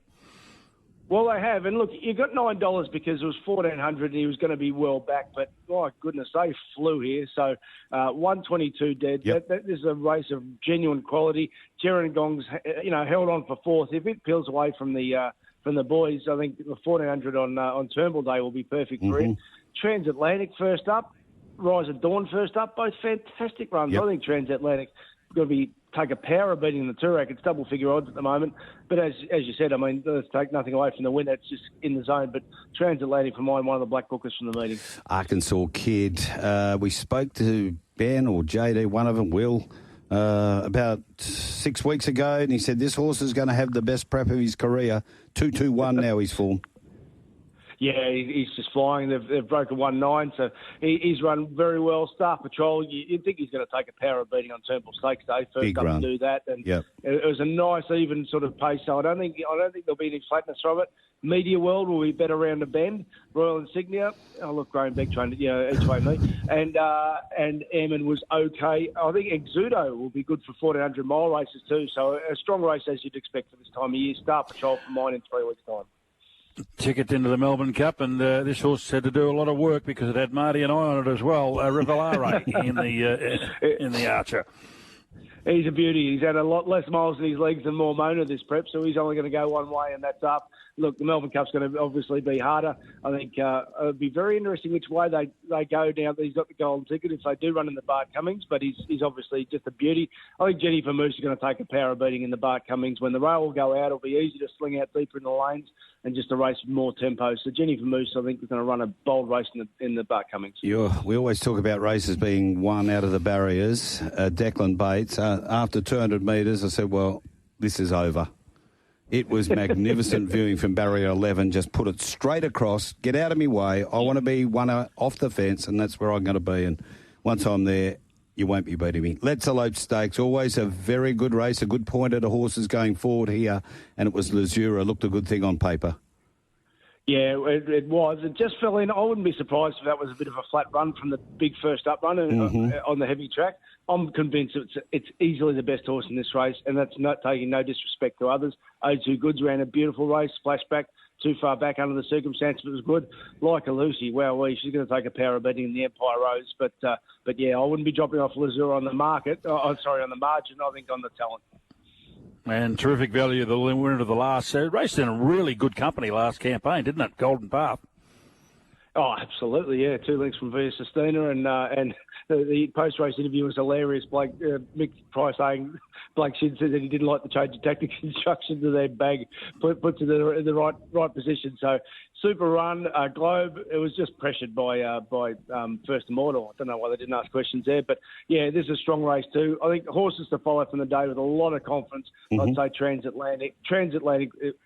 Well, they have. And look, you got $9 because it was 1,400 and he was going to be well back. But, my goodness, they flew here. So 122 dead. Yep. That is a race of genuine quality. Gerringong's, held on for 4th. If it peels away from the boys, I think the 1,400 on Turnbull Day will be perfect for it. Transatlantic first up. Rise of Dawn first up. Both fantastic runs. I think Transatlantic going to take a power beating the Toorak. It's double-figure odds at the moment. But as you said, let's take nothing away from the win. That's just in the zone. But Transatlantic, for mine, one of the black bookers from the meeting. Arkansas Kid. We spoke to Ben or JD, one of them, Will, about 6 weeks ago, and he said this horse is going to have the best prep of his career. 2-2-1 now he's formed. Yeah, he's just flying. They've broken 1-9, so he's run very well. Star Patrol, you'd think he's going to take a power beating on Turnbull Stakes Day. First Big up run. to do that, and it was a nice, even sort of pace. So I don't think there'll be any flatness from it. Media World will be better around the bend. Royal Insignia, Graham Beck trained each way me, and Airman was okay. I think Exudo will be good for 1,400 mile races too. So a strong race as you'd expect for this time of year. Star Patrol for mine in 3 weeks' time. Ticket into the Melbourne Cup, and this horse had to do a lot of work because it had Marty and I on it as well. Rivellare in the Archer. He's a beauty. He's had a lot less miles in his legs than Mormona this prep, so he's only going to go one way, and that's up. Look, the Melbourne Cup's going to obviously be harder. I think it'll be very interesting which way they go now that he's got the golden ticket, if they do run in the Bart Cummings, but he's obviously just a beauty. I think Jennifer Moose is going to take a power beating in the Bart Cummings. When the rail will go out, it'll be easy to sling out deeper in the lanes and just a race with more tempo. So Jennifer Moose, I think, is going to run a bold race in the Bart Cummings. We always talk about races being won out of the barriers. Declan Bates, after 200 metres, I said, well, this is over. It was magnificent viewing from barrier 11. Just put it straight across. Get out of my way. I want to be one off the fence, and that's where I'm going to be. And once I'm there, you won't be beating me. Let's Elope Stakes. Always a very good race, a good pointer to horses going forward here. And it was Lazura. Looked a good thing on paper. Yeah, it was. It just fell in. I wouldn't be surprised if that was a bit of a flat run from the big first up run on the heavy track. I'm convinced it's easily the best horse in this race, and that's not taking no disrespect to others. O2 Goods ran a beautiful race, splashback, too far back under the circumstances, but it was good. Like a Lucy, she's going to take a power of betting in the Empire Rose. But yeah, I wouldn't be dropping off Lazura on the market. On the margin. I think on the talent. And terrific value, the winner of the last race in a really good company last campaign, didn't it? Golden Path. Oh, absolutely, yeah. 2 lengths from Via Sistina, and the post-race interview was hilarious. Mick Price saying Blake Shin said that he didn't like the change of tactics instruction to their bag, puts it in the right position. So super run, Globe. It was just pressured by First Immortal. I don't know why they didn't ask questions there, but yeah, this is a strong race too. I think horses to follow from the day with a lot of confidence. I'd say Transatlantic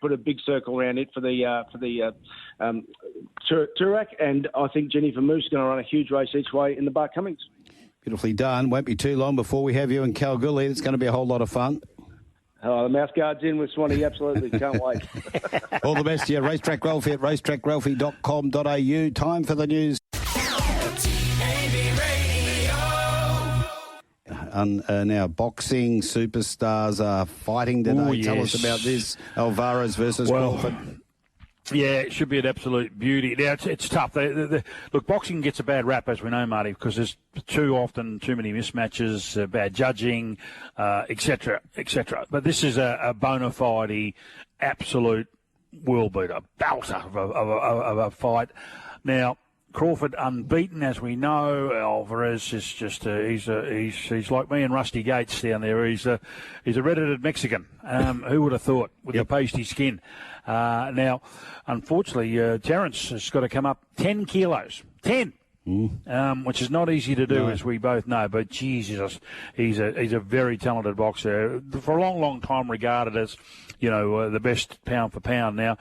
put a big circle around it for the Turak, and I think Jennifer Moose is going to run a huge race each way in the Bar Cummings. Beautifully done. Won't be too long before we have you in Kalgoorlie. It's going to be a whole lot of fun. The mouth guard's in with Swanee. Absolutely. Can't wait. All the best to you. Racetrack Ralphy at racetrackralphy.com.au. Time for the news. Now, boxing superstars are fighting today. Ooh, yes. Tell us about this. Alvarez versus Crawford. Yeah, it should be an absolute beauty. Now, it's tough. Look, boxing gets a bad rap, as we know, Marty, because there's too many mismatches, bad judging, etc., etc. But this is a bona fide, absolute world beater, belter of a fight. Now, Crawford unbeaten, as we know. Alvarez is just he's like me and Rusty Gates down there. He's a redheaded Mexican. Who would have thought, with the pasty skin? Now, unfortunately, Terence has got to come up 10 kilos. 10. Which is not easy to do, as we both know. But Jesus, he's a very talented boxer. For a long time regarded as, the best pound for pound. Now,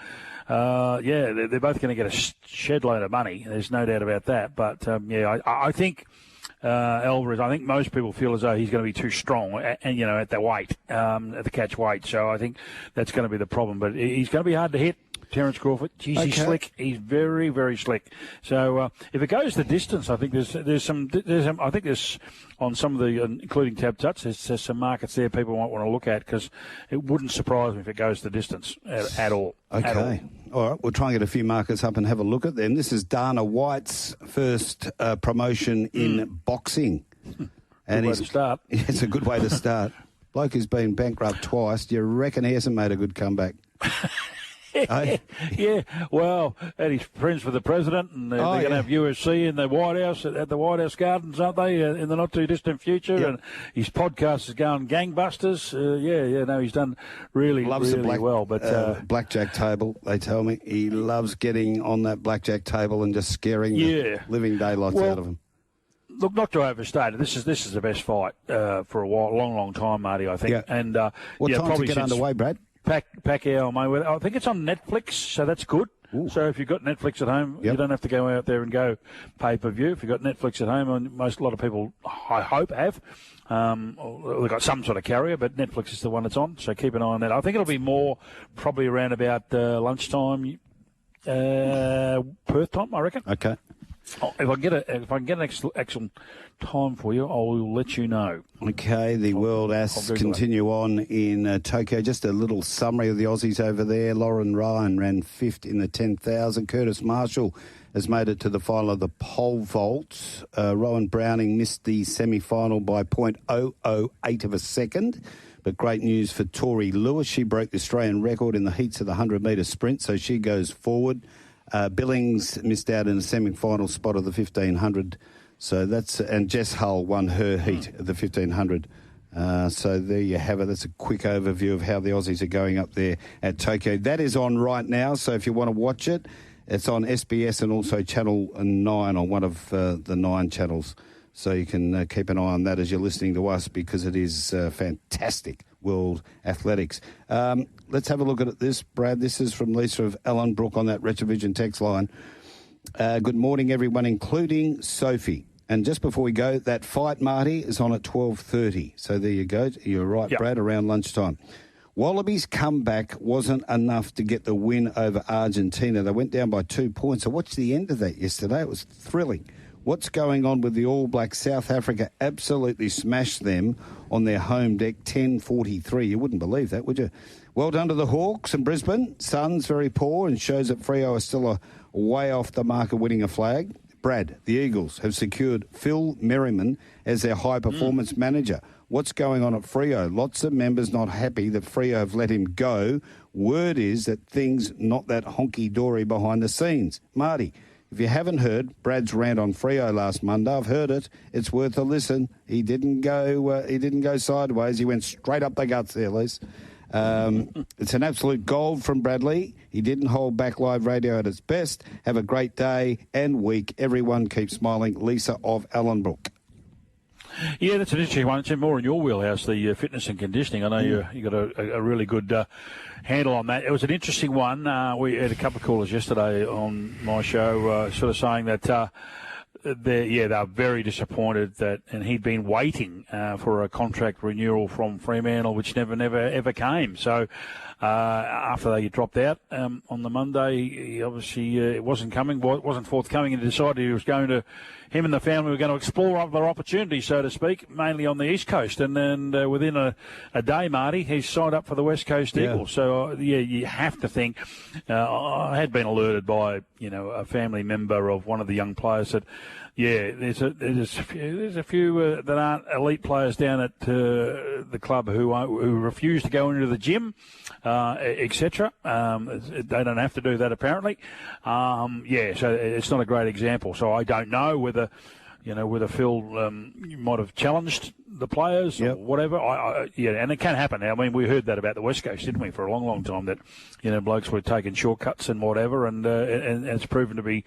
they're both going to get a shed load of money. There's no doubt about that. But I think Alvarez. I think most people feel as though he's going to be too strong, and at the weight, at the catch weight. So I think that's going to be the problem. But he's going to be hard to hit. Terence Crawford, he's slick. He's very, very slick. So if it goes the distance, I think there's some. I think there's on some of the, including Tab Tuts, there's some markets there people might want to look at, because it wouldn't surprise me if it goes the distance at all. Okay. All right. We'll try and get a few markets up and have a look at them. This is Dana White's first promotion in boxing. Good way to start. It's a good way to start. Bloke who's been bankrupt twice. Do you reckon he hasn't made a good comeback? Yeah, well, and he's friends with the president, and they're going to have UFC in the White House at the White House Gardens, aren't they, in the not too distant future? Yep. And his podcast is going gangbusters. He's done really well. But blackjack table, they tell me he loves getting on that blackjack table and just scaring the living daylights out of him. Look, not to overstate it, this is the best fight for a long time, Marty, I think. Yeah. And what time to get underway, Brad? Pacquiao, Mayweather. I think it's on Netflix, so that's good. Ooh. So if you've got Netflix at home, you don't have to go out there and go pay-per-view. If you've got Netflix at home, and a lot of people, I hope, have, they've got some sort of carrier, but Netflix is the one that's on, so keep an eye on that. I think it'll be more probably around about lunchtime, Perth time, I reckon. Okay. If I can get an excellent time for you, I will let you know. Okay, the World Asks continue on in Tokyo. Just a little summary of the Aussies over there. Lauren Ryan ran fifth in the 10,000. Curtis Marshall has made it to the final of the pole vault. Rowan Browning missed the semi-final by 0.008 of a second. But great news for Tori Lewis. She broke the Australian record in the heats of the 100-metre sprint, so she goes forward. Billings missed out in the semi-final spot of the 1500. And Jess Hull won her heat at the 1500. So there you have it. That's a quick overview of how the Aussies are going up there at Tokyo. That is on right now, so if you want to watch it, it's on SBS and also Channel 9 on one of the 9 channels. So you can keep an eye on that as you're listening to us, because it is fantastic world athletics. Let's have a look at this, Brad. This is from Lisa of Ellenbrook on that Retrovision text line. Good morning, everyone, including Sophie. And just before we go, that fight, Marty, is on at 12:30. So there you go. You're right, yep. Brad, around lunchtime. Wallabies' comeback wasn't enough to get the win over Argentina. They went down by 2 points. I watched the end of that yesterday. It was thrilling. What's going on with the All Blacks? South Africa absolutely smashed them on their home deck, 10-43. You wouldn't believe that, would you? Well done to the Hawks in Brisbane. Suns very poor and shows that Freo are still a way off the mark of winning a flag. Brad, the Eagles have secured Phil Merriman as their high-performance manager. What's going on at Freo? Lots of members not happy that Freo have let him go. Word is that things not that honky-dory behind the scenes. Marty, if you haven't heard Brad's rant on Freo last Monday, I've heard it. It's worth a listen. He didn't go sideways. He went straight up the guts there, Liz. It's an absolute gold from Bradley. He didn't hold back live radio at its best. Have a great day and week. Everyone keep smiling. Lisa of Ellenbrook. Yeah, that's an interesting one. It's more in your wheelhouse, the fitness and conditioning. I know you got a really good handle on that. It was an interesting one. We had a couple of callers yesterday on my show sort of saying that they're very disappointed that, and he'd been waiting for a contract renewal from Fremantle, which never ever came. So after they dropped out on the Monday, he obviously it wasn't forthcoming, and decided he was going to. Him and the family were going to explore other opportunities, so to speak, mainly on the East Coast. And then within a day, Marty, he's signed up for the West Coast Eagles. So, you have to think. I had been alerted by, a family member of one of the young players that, there's a few that aren't elite players down at the club who refuse to go into the gym, etc. They don't have to do that apparently. So it's not a great example. So I don't know whether Phil might have challenged the players or whatever. And it can happen. I mean, we heard that about the West Coast, didn't we, for a long, long time, that, blokes were taking shortcuts and whatever, and it's proven to be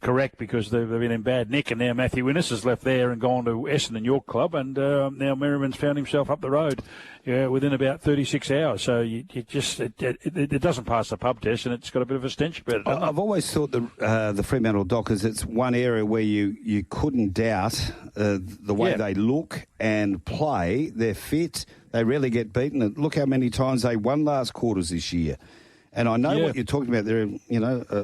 correct because they've been in bad nick, and now Matthew Innes has left there and gone to Essendon York Club, and now Merriman's found himself up the road within about 36 hours. So it doesn't pass the pub test, and it's got a bit of a stench about it. I've always thought the Fremantle Dockers, it's one area where you couldn't doubt the way they look and play. They're fit. They rarely get beaten. And look how many times they won last quarters this year. And I know what you're talking about. They're,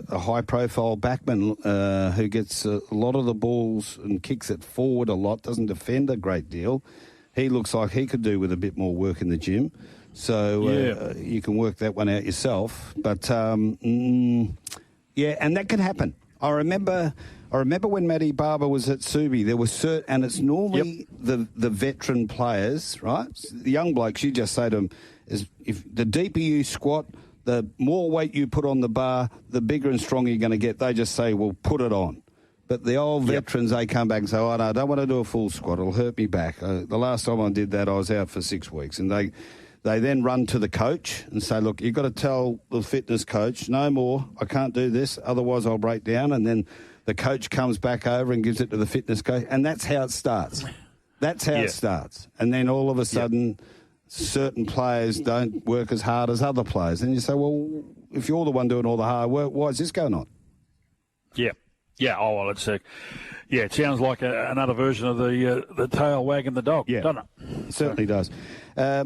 a high-profile backman who gets a lot of the balls and kicks it forward a lot, doesn't defend a great deal. He looks like he could do with a bit more work in the gym. So you can work that one out yourself. But, and that can happen. I remember when Matty Barber was at Subi, there was and it's normally the veteran players, right? The young blokes, you just say to them, if the deeper you squat, the more weight you put on the bar, the bigger and stronger you're going to get. They just say, well, put it on. But the old veterans, they come back and say, oh, no, I don't want to do a full squat. It'll hurt me back. The last time I did that, I was out for 6 weeks. And they then run to the coach and say, look, you've got to tell the fitness coach, no more, I can't do this, otherwise I'll break down. And then the coach comes back over and gives it to the fitness coach. And that's how it starts. That's how it starts. And then all of a sudden, certain players don't work as hard as other players. And you say, well, if you're the one doing all the hard work, why is this going on? Yeah. Yeah, it's it sounds like another version of the tail wagging the dog, doesn't it? Certainly does.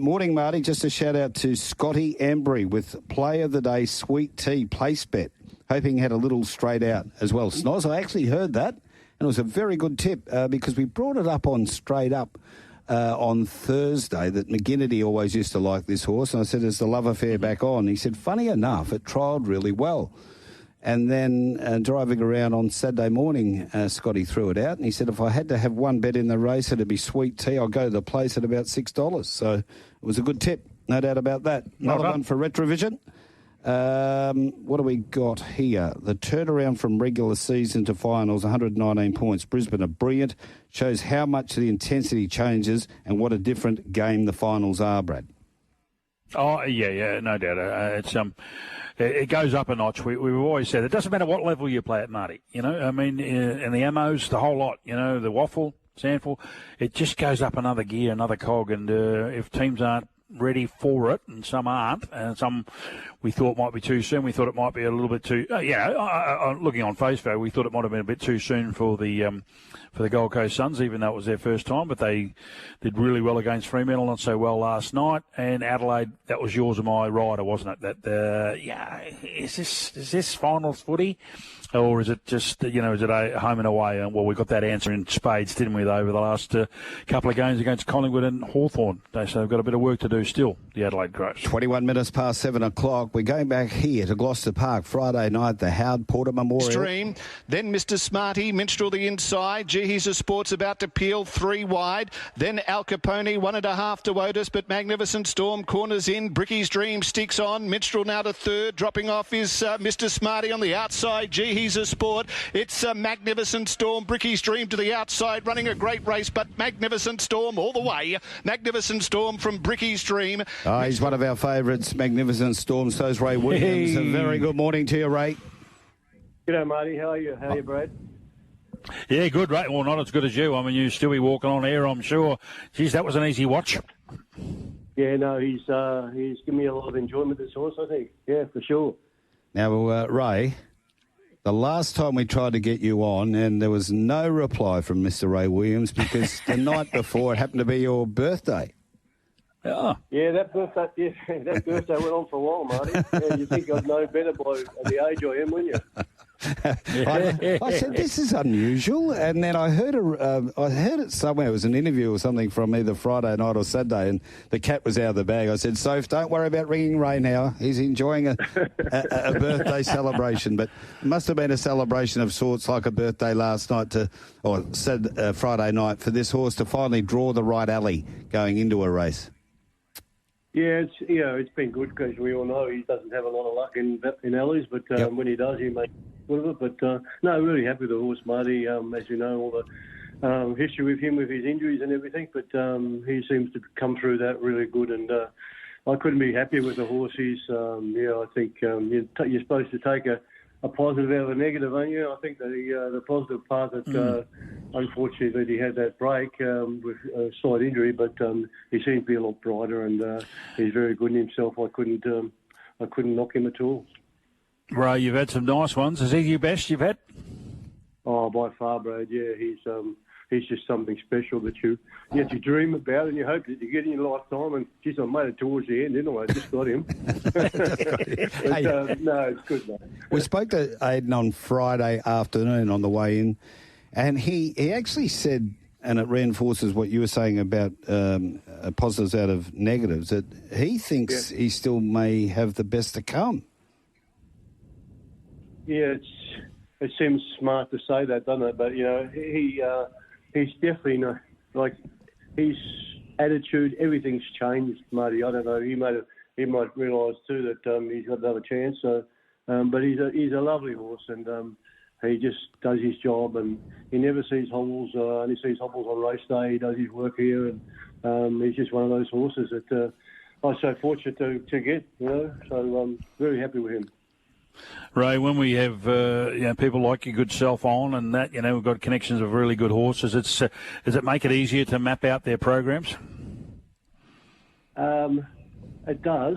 Morning, Marty. Just a shout-out to Scotty Embry with Play of the Day Sweet Tea Place Bet. Hoping he had a little straight out as well. Snoz, I actually heard that, and it was a very good tip because we brought it up on Straight Up on Thursday that McGinnity always used to like this horse, and I said, is the love affair back on? He said, funny enough, it trialled really well. And then driving around on Saturday morning, Scotty threw it out, and he said, if I had to have one bet in the race, it'd be Sweet Tea. I'll go to the place at about $6. So it was a good tip, no doubt about that. Another one for Retrovision. What do we got here? The turnaround from regular season to finals, 119 points. Brisbane are brilliant. Shows how much the intensity changes and what a different game the finals are, Brad. Oh, yeah, no doubt. It goes up a notch. We've always said it doesn't matter what level you play at, Marty. I mean, and the ammos, the whole lot. The waffle, sandful, it just goes up another gear, another cog. And if teams aren't ready for it, and some aren't, and some we thought might be too soon. We thought it might be a little bit too. Looking on face value, we thought it might have been a bit too soon for the Gold Coast Suns, even though it was their first time. But they did really well against Fremantle, not so well last night. And Adelaide, that was yours and my rider, wasn't it? Is this finals footy? Or is it just, is it a home and away? And, well, we got that answer in spades, didn't we, over the last couple of games against Collingwood and Hawthorn. So they've got a bit of work to do still, the Adelaide Crows. 21 minutes past 7 o'clock. We're going back here to Gloucester Park, Friday night, the Howard Porter Memorial. Stream, then Mr. Smarty, Minstrel the inside. He's a Sports about to peel 3 wide. Then Al Capone, 1.5 to Otis, but Magnificent Storm corners in. Bricky's Dream sticks on. Minstrel now to third. Dropping off is Mr. Smarty on the outside. He's a Sport. It's a Magnificent Storm. Bricky's Dream to the outside, running a great race, but Magnificent Storm all the way. Magnificent Storm from Bricky's Dream. Oh, he's one of our favourites, Magnificent Storm. So's Ray Williams. Hey. A very good morning to you, Ray. G'day, Marty. How are you? How are you, Brad? Yeah, good, Ray. Well, not as good as you. I mean, you still be walking on air, I'm sure. Geez, that was an easy watch. Yeah, no, he's given me a lot of enjoyment, this horse, I think. Yeah, for sure. Now, Ray, the last time we tried to get you on, and there was no reply from Mr. Ray Williams because the night before it happened to be your birthday. Yeah. Yeah, that birthday went on for a while, Marty. Yeah, you think I'd know better by the age I am, wouldn't you? I said, this is unusual, and then I heard it somewhere. It was an interview or something from either Friday night or Saturday, and the cat was out of the bag. I said, Soph, don't worry about ringing Ray now. He's enjoying a birthday celebration, but it must have been a celebration of sorts, like a birthday last night Friday night for this horse to finally draw the right alley going into a race. Yeah, it's been good because we all know he doesn't have a lot of luck in alleys, but when he does, he makes good of it. But no, really happy with the horse, Marty. As you know, all the history with him with his injuries and everything, but he seems to come through that really good. And I couldn't be happier with the horse. He's, I think you're supposed to take a positive out of a negative, aren't you? I think the positive part that unfortunately he had that break with a slight injury, but he seems to be a lot brighter and he's very good in himself. I couldn't knock him at all. Ray, you've had some nice ones. Is he your best you've had? Oh, by far, Brad. Yeah, he's just something special that you dream about and you hope that you get in your lifetime. And geez, I made it towards the end, didn't I? I just got him. But, no, it's good, mate. We spoke to Aidan on Friday afternoon on the way in, and he actually said, and it reinforces what you were saying about positives out of negatives, that he thinks he still may have the best to come. Yeah, it seems smart to say that, doesn't it? But, he's definitely his attitude, everything's changed, Marty. I don't know. He might realise too that he's got another chance. So, but he's a lovely horse, and he just does his job, and he never sees hobbles. Only sees hobbles on race day. He does his work here, and he's just one of those horses that I'm so fortunate to get. So I'm very happy with him. Ray, when we have people like your good self on and that, we've got connections with really good horses, does it make it easier to map out their programs? It does.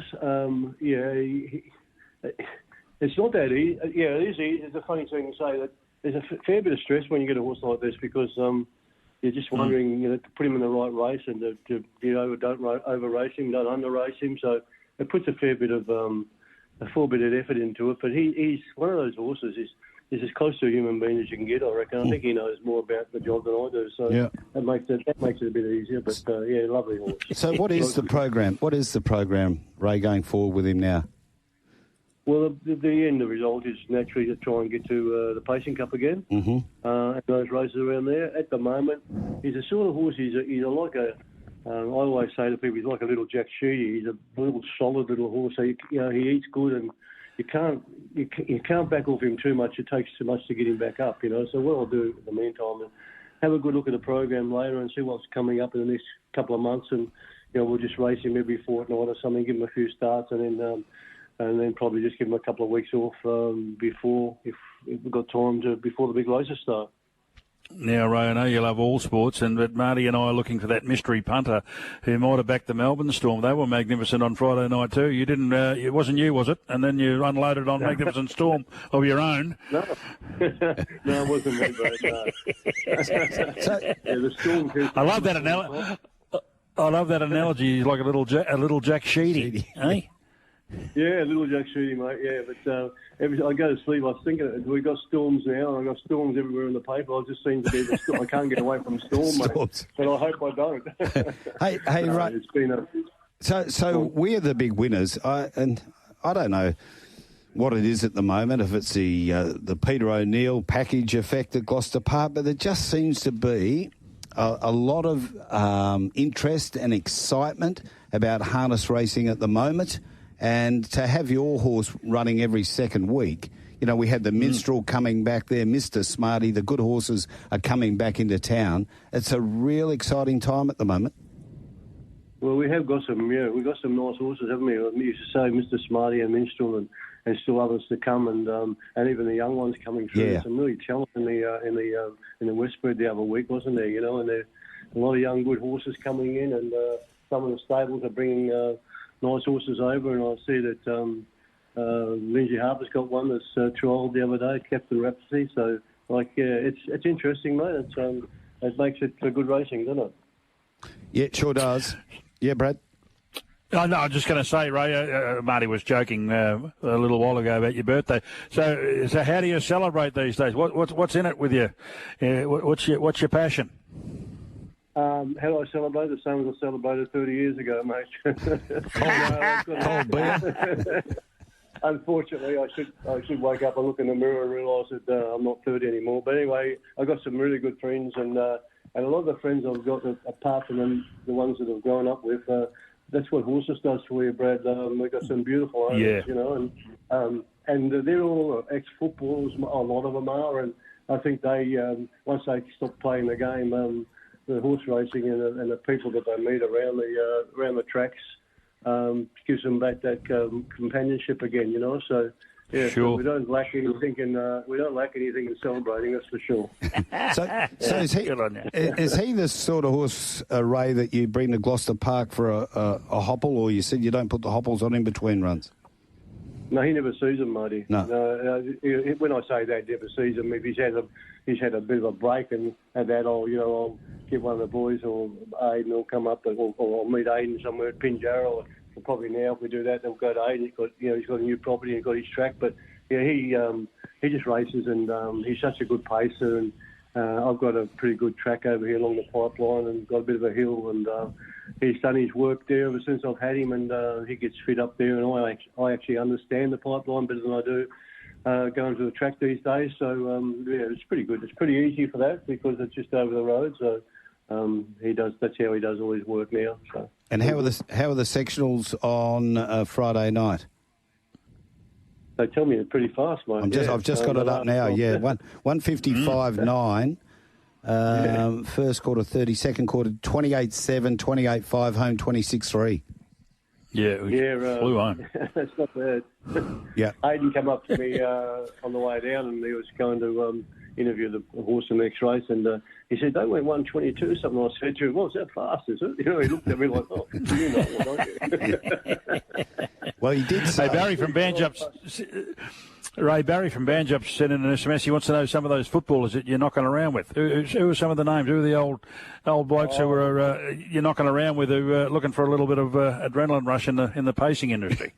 It's not that easy. Yeah, it is easy. It's a funny thing to say that there's a fair bit of stress when you get a horse like this because you're just wondering, to put him in the right race and to don't over race him, don't under race him. So it puts a fair bit of effort into it, but he's one of those horses. He's as close to a human being as you can get, I reckon. I think he knows more about the job than I do, so that makes it a bit easier. But lovely horse. So what is the program? What is the program, Ray, going forward with him now? Well, the end result is naturally to try and get to the Pacing Cup again, and those races around there. At the moment, he's a sort of horse. He's like a. I always say to people, he's like a little Jack Sheedy. He's a little solid little horse. So he eats good, and you can't back off him too much. It takes too much to get him back up. So what I'll do in the meantime is have a good look at the program later and see what's coming up in the next couple of months, and we'll just race him every fortnight or something, give him a few starts, and then probably just give him a couple of weeks off before, if we've got time before the big races start. Now, Ray, I know you love all sports, but Marty and I are looking for that mystery punter who might have backed the Melbourne Storm. They were magnificent on Friday night too. You didn't, it wasn't you, was it? And then you unloaded on Magnificent Storm of your own. No, no, it wasn't me, but the Storm. I love that analogy. I love that analogy. He's like a little Jack Sheedy, eh? Yeah, little Jack Sheedy, mate. Yeah, but I go to sleep, I was thinking, we got storms now, and I've got storms everywhere in the paper. I just seem to be the storm. I can't get away from storm, mate. But I hope I don't. hey, right. It's been So we're the big winners, and I don't know what it is at the moment, if it's the Peter O'Neill package effect at Gloucester Park, but there just seems to be a lot of interest and excitement about harness racing at the moment. And to have your horse running every second week, you know, we had the Minstrel coming back there, Mr. Smarty, the good horses are coming back into town. It's a real exciting time at the moment. Well, we have got some, we've got some nice horses, haven't we? We used to say Mr. Smarty and Minstrel and still others to come, and even the young ones coming through. Yeah. Some really talent in the Westbury the other week, wasn't there? You know, and there a lot of young good horses coming in, and some of the stables are bringing nice horses over, and I see that Lindsay Harper's got one that's trialled the other day, Captain Rhapsody. So, it's interesting, mate. It makes it for good racing, doesn't it? Yeah, it sure does. Yeah, Brad? Oh, no, I'm just going to say, Ray, Marty was joking a little while ago about your birthday. So how do you celebrate these days? What's in it with you? What's your passion? How do I celebrate? The same as I celebrated 30 years ago, mate. Cold beer. Unfortunately, I should wake up and look in the mirror and realise that I'm not 30 anymore. But anyway, I've got some really good friends, and a lot of the friends I've got, apart from the ones that I've grown up with, that's what horses does for you, Brad. We've got some beautiful owners, you know, and they're all ex-footballers. A lot of them are, and I think they once they stop playing the game, the horse racing and the people that they meet around the tracks gives them back that companionship again, you know. So yeah, sure. So we don't lack anything in celebrating, that's for sure. So is he the sort of horse, Ray, that you bring to Gloucester Park for a hopple, or you said you don't put the hopples on in between runs? No, he never sees them, Marty. No. When I say that, never sees them. If he's had a bit of a break, and at that, I'll get one of the boys, or Aiden will come up, or I'll meet Aiden somewhere at Pinjarra, or probably now if we do that, they'll go to Aiden. He's got a new property and he's got his track, but yeah, he just races, and he's such a good pacer, and I've got a pretty good track over here along the pipeline, and got a bit of a hill, and he's done his work there ever since I've had him, and he gets fit up there, and I actually understand the pipeline better than I do going to the track these days. So yeah, it's pretty good. It's pretty easy for that because it's just over the road. So that's how he does all his work now. So. And how are the sectionals on Friday night? They tell me it's pretty fast, mate. I've just got it up now. Yeah, 155.9. First quarter 30, second quarter 28.7, 28.5, home 26.3. Yeah, flew home. That's not bad. Yeah. Aiden came up to me on the way down, and he was going to interview the horse in the next race, and he said, they went 122 something. I said to him, well, is that fast, is it? You know, he looked at me like, oh, you know what, don't you? Well, he did say... Hey, Barry from Banjup sent in an SMS. He wants to know some of those footballers that you're knocking around with. Who are some of the names? Who are the old blokes who are you're knocking around with, who are looking for a little bit of adrenaline rush in the pacing industry?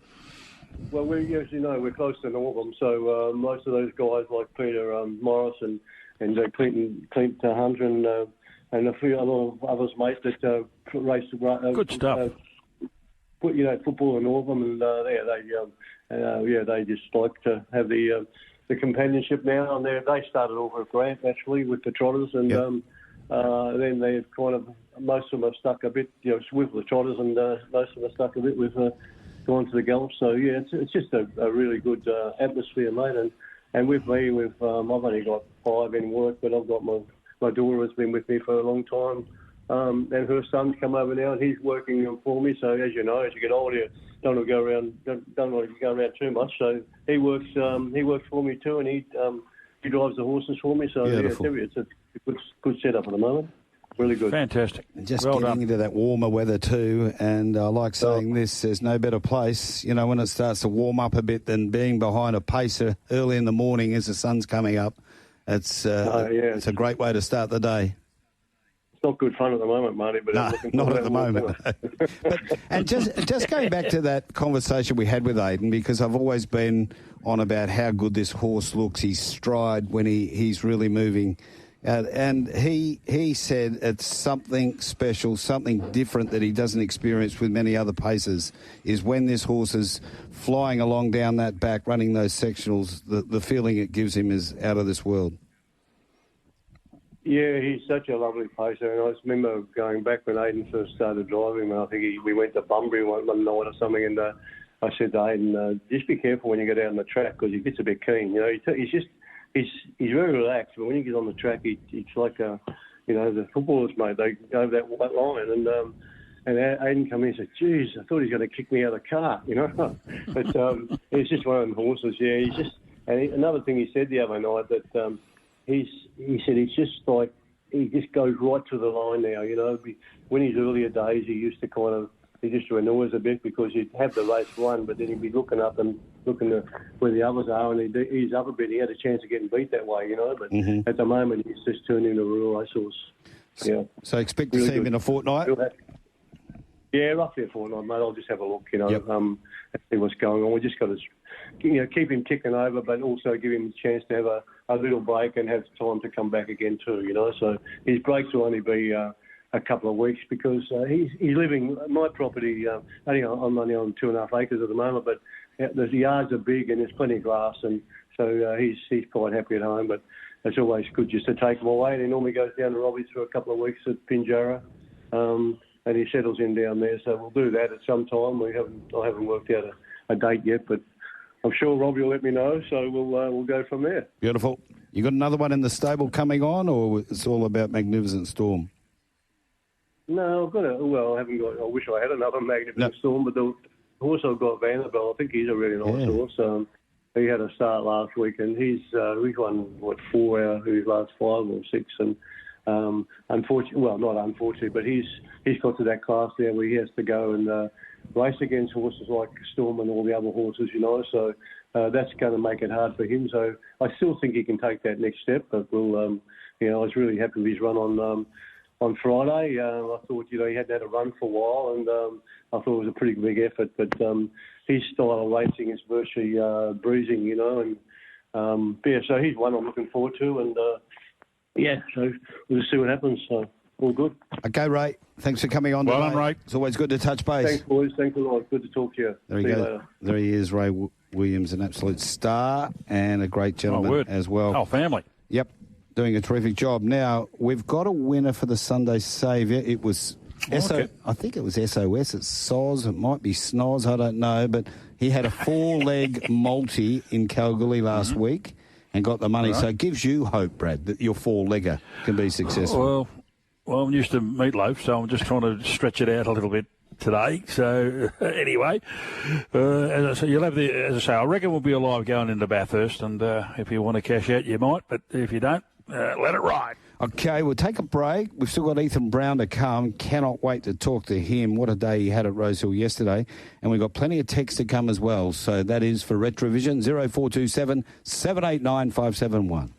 Well, as you know, we're close to Northam, so most of those guys like Peter Morris and Clint Hunter and a lot of others, mate, that race. Good stuff. Football in Northam, and they just like to have the companionship now. And they started off with Grant actually with the trotters, and then they've kind of most of them have stuck a bit, with the trotters, and most of them have stuck a bit with going to the Gallop. So yeah, it's just a really good atmosphere, mate. And with me, I've only got 5 in work, but I've got my daughter has been with me for a long time. And her son's come over now, and he's working for me. So as you know, as you get older, you don't want to go around too much. So he works for me too, and he drives the horses for me. So yeah, it's a good setup at the moment. Really good. Fantastic. Just getting into that warmer weather too, and I like saying this, there's no better place, when it starts to warm up a bit than being behind a pacer early in the morning as the sun's coming up. It's a great way to start the day. It's not good fun at the moment, Marty, but no, not at the moment. And just going back to that conversation we had with Aidan, because I've always been on about how good this horse looks, his stride when he's really moving. And he said it's something special, something different that he doesn't experience with many other pacers, is when this horse is flying along down that back, running those sectionals, the feeling it gives him is out of this world. Yeah, he's such a lovely pacer. And I just remember going back when Aidan first started driving, and I think we went to Bunbury one night or something, and I said to Aidan, just be careful when you go down the track because he gets a bit keen. He's very relaxed, but when he gets on the track, it's like the footballers, mate. They go over that white line, and Aidan come in and said, "Geez, I thought he was going to kick me out of the car," But he's just one of them horses. Yeah, another thing he said the other night that he said it's just like he just goes right to the line now. When his earlier days, he used to he just annoys a bit because he'd have the race won, but then he'd be looking up and looking to where the others are, and he'd ease up a bit. He had a chance of getting beat that way, But at the moment, he's just turned into a real racehorse. Yeah. So expect to see him in a fortnight? Yeah, roughly a fortnight, mate. I'll just have a look, and see what's going on. We just got to, keep him ticking over, but also give him a chance to have a little break and have time to come back again too, So his breaks will only be a couple of weeks because he's living my property. I'm only on 2.5 acres at the moment, but the yards are big and there's plenty of grass, and so he's quite happy at home. But it's always good just to take him away. And he normally goes down to Robbie's for a couple of weeks at Pinjarra, and he settles in down there. So we'll do that at some time. I haven't worked out a date yet, but I'm sure Robbie will let me know. So we'll go from there. Beautiful. You got another one in the stable coming on, or it's all about Magnificent Storm? No, I haven't got. I wish I had another Magnificent Storm, but the horse I've got, Vanderbilt, I think he's a really nice horse. He had a start last week, and he's won 4 out of his last 5 or 6, and not unfortunately, but he's got to that class there where he has to go and race against horses like Storm and all the other horses, So that's going to make it hard for him. So I still think he can take that next step, but I was really happy with his run on Friday. I thought, he hadn't had a run for a while, and I thought it was a pretty big effort. But his style of racing is virtually bruising, and so he's one I'm looking forward to, and so we'll see what happens. So all good. Okay, Ray. Thanks for coming on. Well done, Ray. It's always good to touch base. Thanks, boys. Thanks a lot. Good to talk to you. There you go. There he is, Ray Williams, an absolute star and a great gentleman as well. Oh, family. Yep. Doing a terrific job. Now, we've got a winner for the Sunday Saviour. It was I think it was SOS. It's SOS. It might be SNOS. I don't know. But he had a 4-leg multi in Kalgoorlie last week and got the money. Right. So it gives you hope, Brad, that your 4-legger can be successful. Well, I'm used to meatloaf, so I'm just trying to stretch it out a little bit today. So anyway, as I say, I reckon we'll be alive going into Bathurst, and if you want to cash out, you might. But if you don't, let it ride. Okay, we'll take a break. We've still got Ethan Brown to come. Cannot wait to talk to him. What a day he had at Rosehill yesterday. And we've got plenty of text to come as well. So that is for Retrovision, 0427 789 571.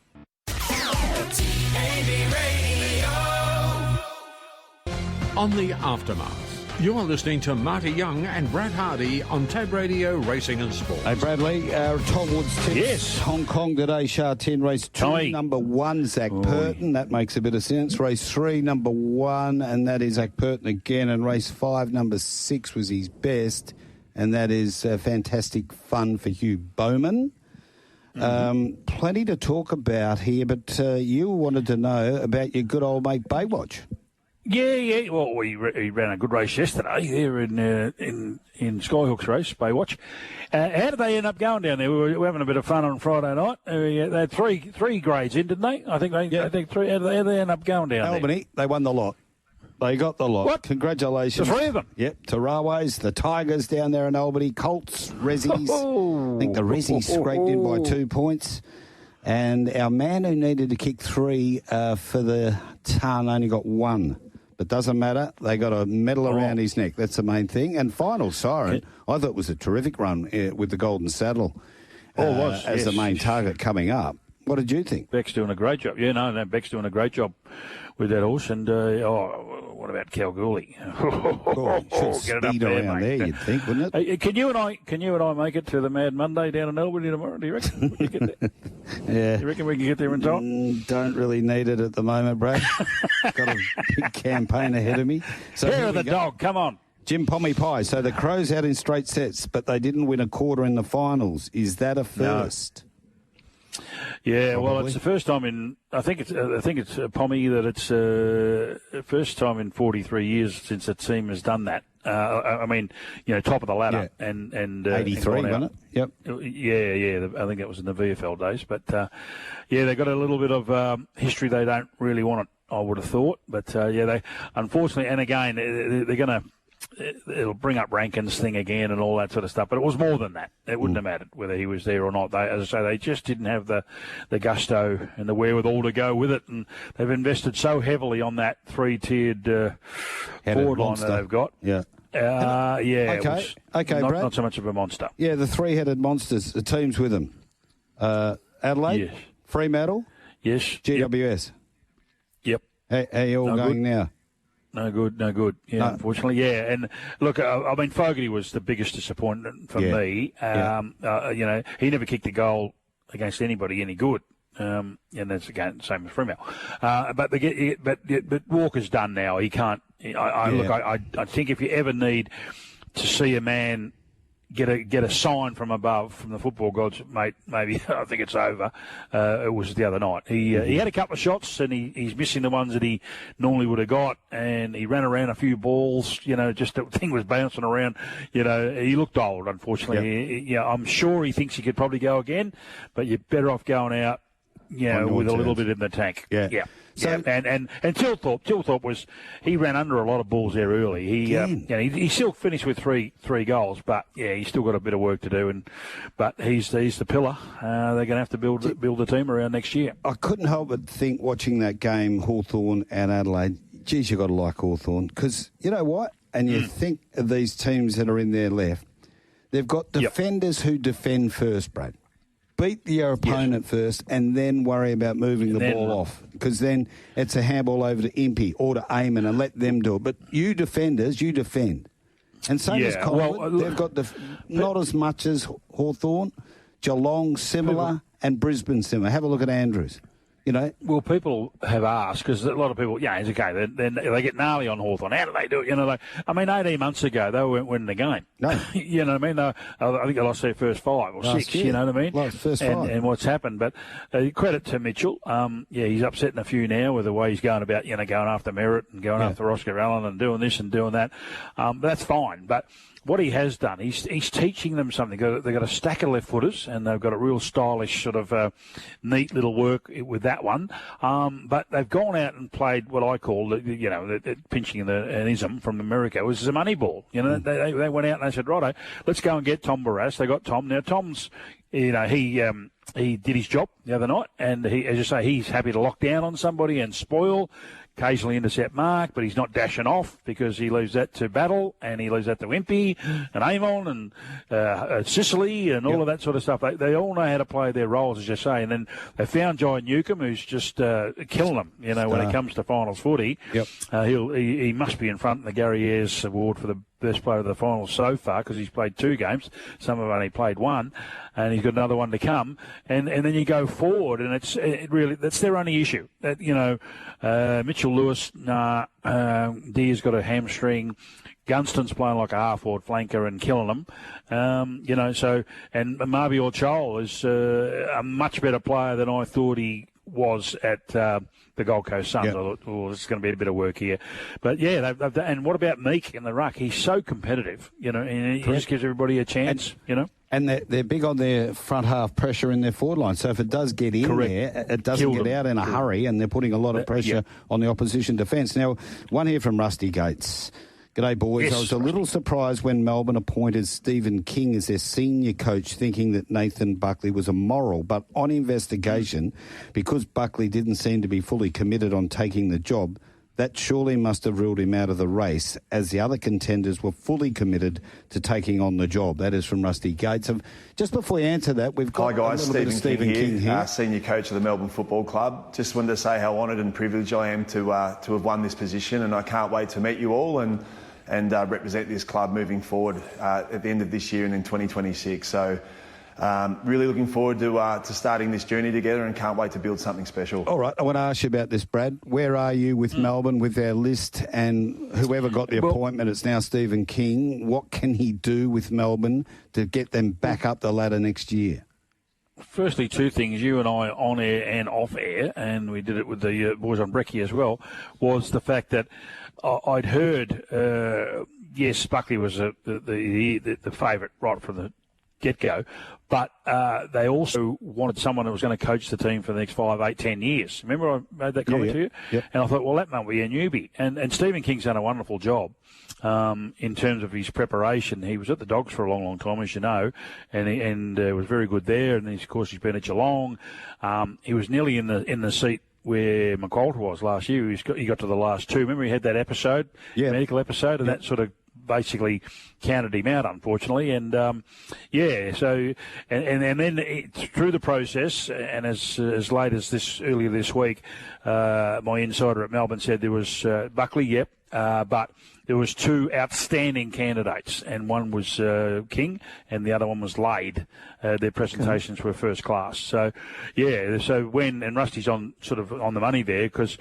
On the Aftermath, you're listening to Marty Young and Brad Hardie on Tab Radio Racing and Sport. Hey, Bradley, Tom Woods tips. Yes. Hong Kong today, Sha 10, race 2, number 1, Zach Purton. That makes a bit of sense. Race 3, number 1, and that is Zach Purton again. And race 5, number 6 was his best, and that is fantastic fun for Hugh Bowman. Plenty to talk about here, but you wanted to know about your good old mate Baywatch. Yeah. Well, he ran a good race yesterday here in Skyhook's race, Baywatch. How did they end up going down there? We were having a bit of fun on Friday night. They had three grades in, didn't they? I think 3. How did they end up going down Albany, they won the lot. They got the lot. What? Congratulations. The 3 of them? Yep. Taraways, the Tigers down there in Albany, Colts, Rezzies. I think the Rezzies scraped in by 2 points. And our man who needed to kick 3 for the ton only got 1. But doesn't matter. They got a medal around his neck. That's the main thing. And final siren, I thought was a terrific run with the Golden Saddle as the main target coming up. What did you think? Beck's doing a great job. Yeah, no, Beck's doing a great job with that horse. And, what about Kalgoorlie? Should speed around there, you'd think, wouldn't it? Hey, can you and I make it to the Mad Monday down in Albany tomorrow? Do you reckon we can get there? Yeah. Do you reckon we can get there in time? Don't really need it at the moment, Brad. Got a big campaign ahead of me. So Hair of the dog, come on. Jim Pommy Pie. So the Crows out in straight sets, but they didn't win a quarter in the finals. Is that a first? No. Yeah, probably. Well, it's the first time in I think it's Pommy that it's first time in 43 years since a team has done that. I mean, top of the ladder and 83, wasn't it? Yep. Yeah. I think that was in the VFL days, but they got a little bit of history. They don't really want it, I would have thought, but they unfortunately, and again, they're going to. It'll bring up Rankin's thing again and all that sort of stuff. But it was more than that. It wouldn't have mattered whether he was there or not. As I say, they just didn't have the gusto and the wherewithal to go with it. And they've invested so heavily on that 3-tiered forward line that they've got. Yeah. Okay, Brad. Not so much of a monster. Yeah, the 3-headed monsters, the teams with them. Adelaide? Yes. Fremantle? Yes. GWS? Yep. How are you all going now? No good. Yeah, unfortunately, yeah. And look, I mean, Fogarty was the biggest disappointment for me. He never kicked a goal against anybody any good. And that's again the same as Fremantle. But Walker's done now. He can't. I think if you ever need to see a man get a sign from above from the football gods, mate, maybe I think it's over. It was the other night. He had a couple of shots and he's missing the ones that he normally would have got, and he ran around a few balls. Just the thing was bouncing around. He looked old, unfortunately. Yep. I'm sure he thinks he could probably go again, but you're better off going out, with a little bit in the tank. Yeah. So, and Tilthorpe he ran under a lot of balls there early. He still finished with three goals, but he's still got a bit of work to do. But he's the pillar. They're going to have to build the team around next year. I couldn't help but think watching that game, Hawthorn and Adelaide. Geez, you got to like Hawthorn, because you know what? And you think of these teams that are in their left, they've got defenders who defend first, Brad. Beat your opponent first and then worry about moving the ball off, because then it's a handball over to Impey or to Eamon and let them do it. But you defenders, you defend. And same as Collingwood, they've got not as much as Hawthorn, Geelong similar, and Brisbane similar. Have a look at Andrews. Well, people have asked, because a lot of people, it's okay. They get gnarly on Hawthorn. How do they do it? 18 months ago, they weren't winning the game. No. You know what I mean? I think they lost their first 5 or 6, you know what I mean? Lost first 5. And what's happened. But credit to Mitchell. He's upsetting a few now with the way he's going about, going after Merritt and going after Oscar Allen and doing this and doing that. But that's fine. But what he has done, he's teaching them something. They've got a stack of left footers, and they've got a real stylish sort of neat little work with that one. But they've gone out and played what I call, pinching an ism from America, was a money ball. They went out and they said, righto, let's go and get Tom Barrass. They got Tom. Now Tom's, he did his job the other night, and he, as you say, he's happy to lock down on somebody and spoil. Occasionally intercept mark, but he's not dashing off, because he leaves that to Battle, and he leaves that to Impey and Amon and Sicily and all of that sort of stuff. They all know how to play their roles, as you say. And then they found Jai Newcomb, who's just killing them, when it comes to finals footy. Yep. He must be in front in the Gary Ayres Award for the best player of the finals so far, because he's played 2 games. Some have only played 1, and he's got another one to come. And then you go forward, and that's their only issue. Mitchell Lewis, Deer's got a hamstring. Gunston's playing like a half-forward flanker and killing them. And Marby Orchol is a much better player than I thought he was at the Gold Coast Suns. Yep. I thought, it's going to be a bit of work here. But, they've done. And what about Meek in the ruck? He's so competitive, and he just gives everybody a chance, And they're big on their front half pressure in their forward line. So if it does get in there, it doesn't get out in a hurry, and they're putting a lot of pressure on the opposition defence. Now, one here from Rusty Gates. G'day, boys. Yes. I was a little surprised when Melbourne appointed Stephen King as their senior coach, thinking that Nathan Buckley was immoral. But on investigation, because Buckley didn't seem to be fully committed on taking the job, that surely must have ruled him out of the race, as the other contenders were fully committed to taking on the job. That is from Rusty Gates. Just before you answer that, we've got Hi guys, a little bit of Stephen King here. Senior coach of the Melbourne Football Club. Just wanted to say how honoured and privileged I am to have won this position, and I can't wait to meet you all and represent this club moving forward at the end of this year and in 2026. So really looking forward to starting this journey together and can't wait to build something special. All right, I want to ask you about this, Brad. Where are you with Melbourne, with their list, and whoever got the appointment, it's now Stephen King. What can he do with Melbourne to get them back up the ladder next year? Firstly, two things, you and I on air and off air, and we did it with the boys on Brekkie as well, was the fact that I'd heard, yes, Buckley was the favourite right from the get-go, but they also wanted someone that was going to coach the team for the next 5, 8, 10 years. Remember I made that comment to you? Yep. And I thought, well, that might be a newbie. And Stephen King's done a wonderful job in terms of his preparation. He was at the Dogs for a long, long time, as you know, and was very good there. And, of course, he's been at Geelong. He was nearly in the seat where McQualter was last year. He got to the last two. Remember he had that episode, medical episode, and that sort of basically counted him out, unfortunately. And so and then through the process, and as late as earlier this week, my insider at Melbourne said there was Buckley, but there was two outstanding candidates, and one was King, and the other one was Lade. Their presentations were first class. So, and Rusty's on the money there, because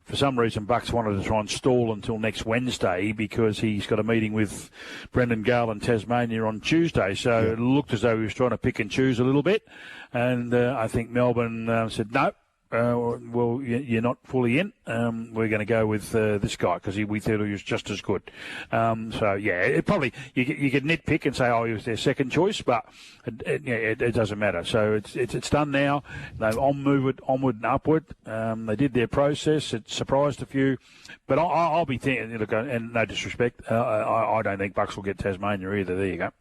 for some reason Bucks wanted to try and stall until next Wednesday because he's got a meeting with Brendan Gale in Tasmania on Tuesday. So it looked as though he was trying to pick and choose a little bit, and I think Melbourne said no. Well, you're not fully in. We're going to go with this guy because we thought he was just as good. It probably you could nitpick and say, he was their second choice, but it doesn't matter. So it's done now. They've onward and upward. They did their process. It surprised a few, but I'll be thinking. Look, and no disrespect, I don't think Bucks will get Tasmania either. There you go.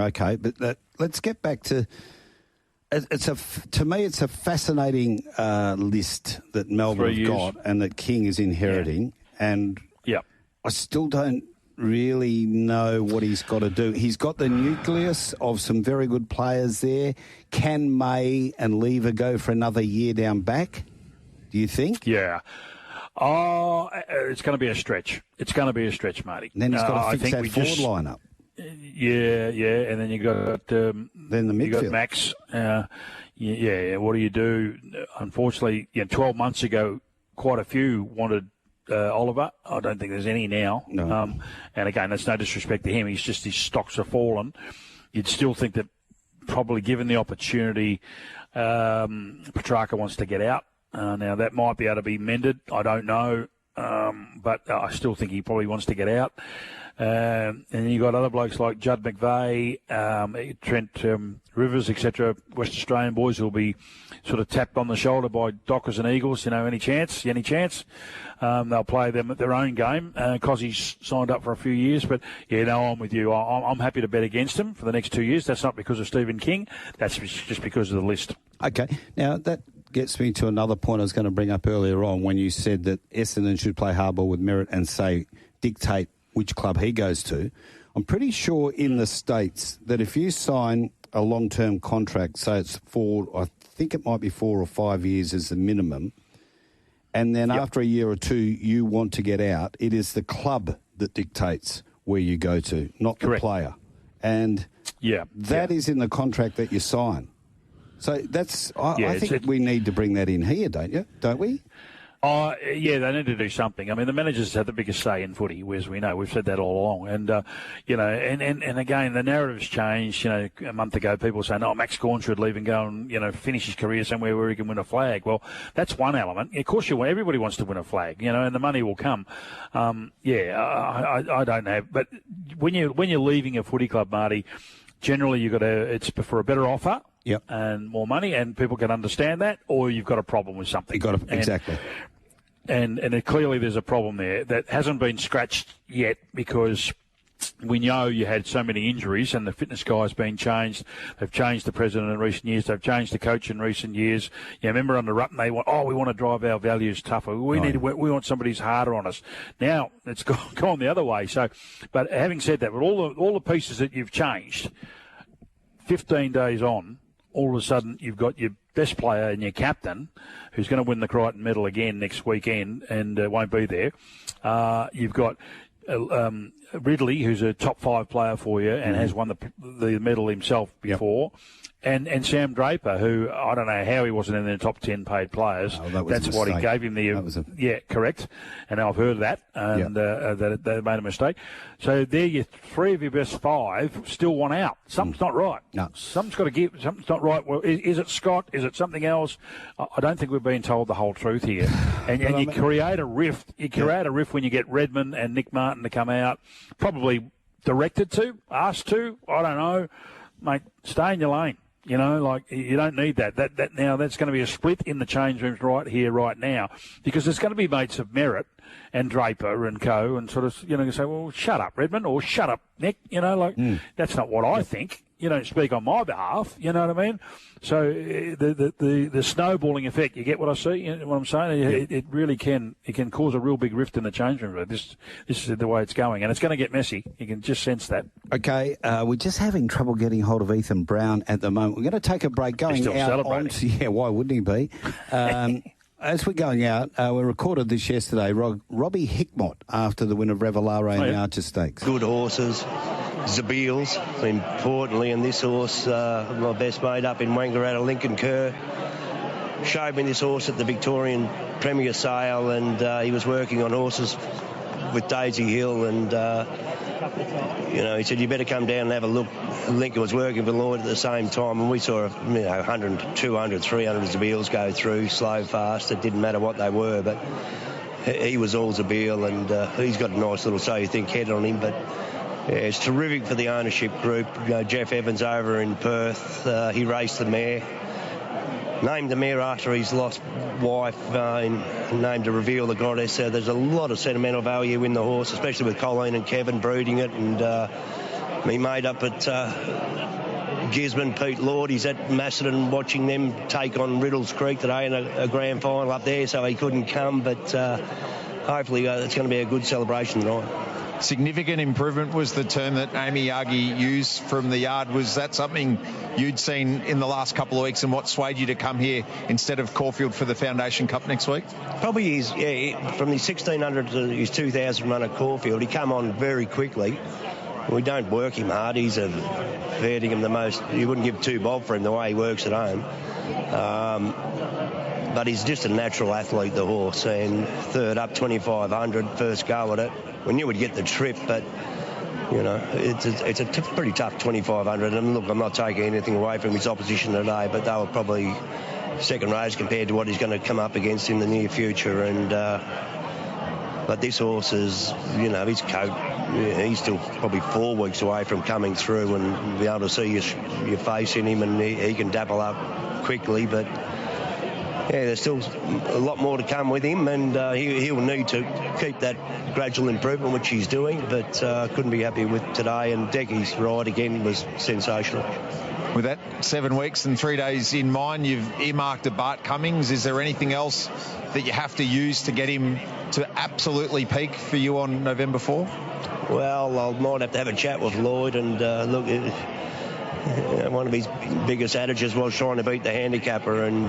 Okay, but let's get back to. To me, it's a fascinating list that Melbourne have got and that King is inheriting. And I still don't really know what he's got to do. He's got the nucleus of some very good players there. Can May and Lever go for another year down back, do you think? Yeah. It's going to be a stretch. It's going to be a stretch, Marty. And then he's got to fix that forward lineup. Yeah, and then you got then the midfield. You got Max. What do you do? Unfortunately, 12 months ago, quite a few wanted Oliver. I don't think there's any now. No. And again, that's no disrespect to him. His stocks have fallen. You'd still think that probably given the opportunity, Petrarca wants to get out. Now that might be able to be mended. I don't know, but I still think he probably wants to get out. And then you got other blokes like Judd McVeigh, Trent Rivers, etc. West Australian boys who'll be sort of tapped on the shoulder by Dockers and Eagles. Any chance? They'll play them at their own game. Cossie's signed up for a few years, but I'm with you. I'm happy to bet against him for the next 2 years. That's not because of Stephen King. That's just because of the list. Okay. Now that gets me to another point I was going to bring up earlier on when you said that Essendon should play hardball with merit and dictate which club he goes to. I'm pretty sure in the States that if you sign a long-term contract, say it's I think it might be 4 or 5 years as the minimum, and then after a year or two you want to get out, it is the club that dictates where you go to, not the player. And that is in the contract that you sign. So that's I think we need to bring that in here, don't we? They need to do something. I mean, the managers have the biggest say in footy, as we know. We've said that all along. And, and again, the narrative's changed. A month ago, people were saying, Max Gawn should leave and go and, finish his career somewhere where he can win a flag. Well, that's one element. Of course, everybody wants to win a flag, and the money will come. I don't know. But when you're leaving a footy club, Marty, generally it's for a better offer. Yep. And more money, and people can understand that, or you've got a problem with something. Exactly. clearly there's a problem there that hasn't been scratched yet because we know you had so many injuries and the fitness guy's been changed. They've changed the president in recent years. They've changed the coach in recent years. You remember under Rutten, we want to drive our values tougher. We want somebody who's harder on us. Now it's gone the other way. So, but having said that, with all the pieces that you've changed, 15 days on, all of a sudden you've got your best player and your captain who's going to win the Crichton Medal again next weekend and won't be there. You've got Ridley, who's a top 5 player for you and has won the medal himself before. Yep. And Sam Draper, who I don't know how he wasn't in the top 10 paid players. Oh, that's what he gave him the. Correct. And I've heard that, and that they made a mistake. So there, you 3 of your best 5 still want out. Something's not right. No, something's got to give. Something's not right. Well, is it Scott? Is it something else? I don't think we're being told the whole truth here. And you create a rift. You create a rift when you get Redmond and Nick Martin to come out, probably directed to, asked to. I don't know, mate. Stay in your lane. You know, like, you don't need that. That now, that's going to be a split in the change rooms right here, right now, because there's going to be mates of Merritt and Draper and co. and sort of, say, well, shut up, Redmond, or shut up, Nick. That's not what I think. You don't speak on my behalf. You know what I mean? So the snowballing effect, you get what I see, what I'm saying? It really can. It can cause a real big rift in the change room. This is the way it's going, and it's going to get messy. You can just sense that. Okay, we're just having trouble getting hold of Ethan Brown at the moment. We're going to take a break. Going out on, why wouldn't he be? As we're going out, we recorded this yesterday. Robbie Hickmott after the win of Revelare in the Archer Stakes. Good horses. Zabeels, importantly, and this horse, my best mate up in Wangaratta, Lincoln Kerr, showed me this horse at the Victorian Premier Sale, and he was working on horses with Daisy Hill, and he said, you better come down and have a look. Lincoln was working for Lloyd at the same time, and we saw 100, 200, 300 Zabeels go through, slow, fast. It didn't matter what they were, but he was all Zabeel, and he's got a nice little so you think head on him, but yeah, it's terrific for the ownership group. Jeff Evans over in Perth, he raced the mare. Named the mare after his lost wife, named to Reveal the Goddess. There's a lot of sentimental value in the horse, especially with Colleen and Kevin breeding it. And he made up at Gisborne, Pete Lord. He's at Macedon watching them take on Riddles Creek today in a grand final up there, so he couldn't come. But hopefully it's going to be a good celebration tonight. Significant improvement was the term that Amy Yagi used from the yard. Was that something you'd seen in the last couple of weeks, and what swayed you to come here instead of Caulfield for the Foundation Cup next week? Probably from the 1600 to his 2000 run at Caulfield, he come on very quickly. We don't work him hard. He's vetting him the most. You wouldn't give 2 bob for him the way he works at home. But he's just a natural athlete, the horse, and third up 2500, first go at it. We knew we'd get the trip, but it's a pretty tough 2500. And look, I'm not taking anything away from his opposition today, but they were probably second race compared to what he's going to come up against in the near future. And but this horse is, his coat, he's still probably 4 weeks away from coming through and be able to see your face in him, and he can dabble up quickly, but. Yeah, there's still a lot more to come with him, and he'll need to keep that gradual improvement, which he's doing, but couldn't be happy with today. And Decky's ride again was sensational. With that 7 weeks and 3 days in mind, you've earmarked a Bart Cummings. Is there anything else that you have to use to get him to absolutely peak for you on November 4? Well, I might have to have a chat with Lloyd, and look... one of his biggest adages was trying to beat the handicapper, and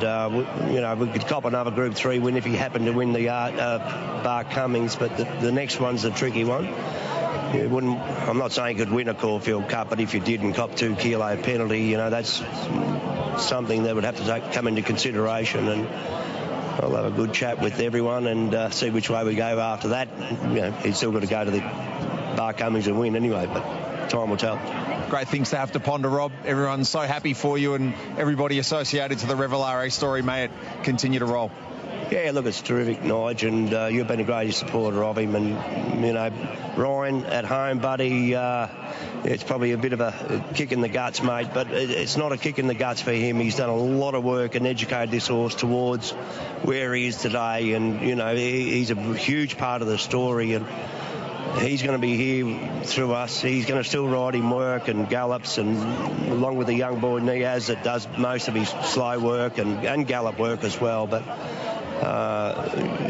we could cop another Group 3 win if he happened to win the Bart Cummings, but the next one's a tricky one. I'm not saying he could win a Caulfield Cup, but if you did and cop 2 kilo penalty, that's something that would have to come into consideration, and I'll have a good chat with everyone and see which way we go after that. He's still got to go to the Bart Cummings and win anyway, but time will tell. Great things to have to ponder, Rob. Everyone's so happy for you, and everybody associated to the Revelare story. May it continue to roll. Yeah, look, it's terrific, Nige, and you've been a great supporter of him. And, you know, Ryan at home, buddy, it's probably a bit of a kick in the guts, mate, but it's not a kick in the guts for him. He's done a lot of work and educated this horse towards where he is today, and, you know, he's a huge part of the story, and he's going to be here through us. He's going to still ride him work and gallops, and along with the young boy Niaz that does most of his slow work and gallop work as well. But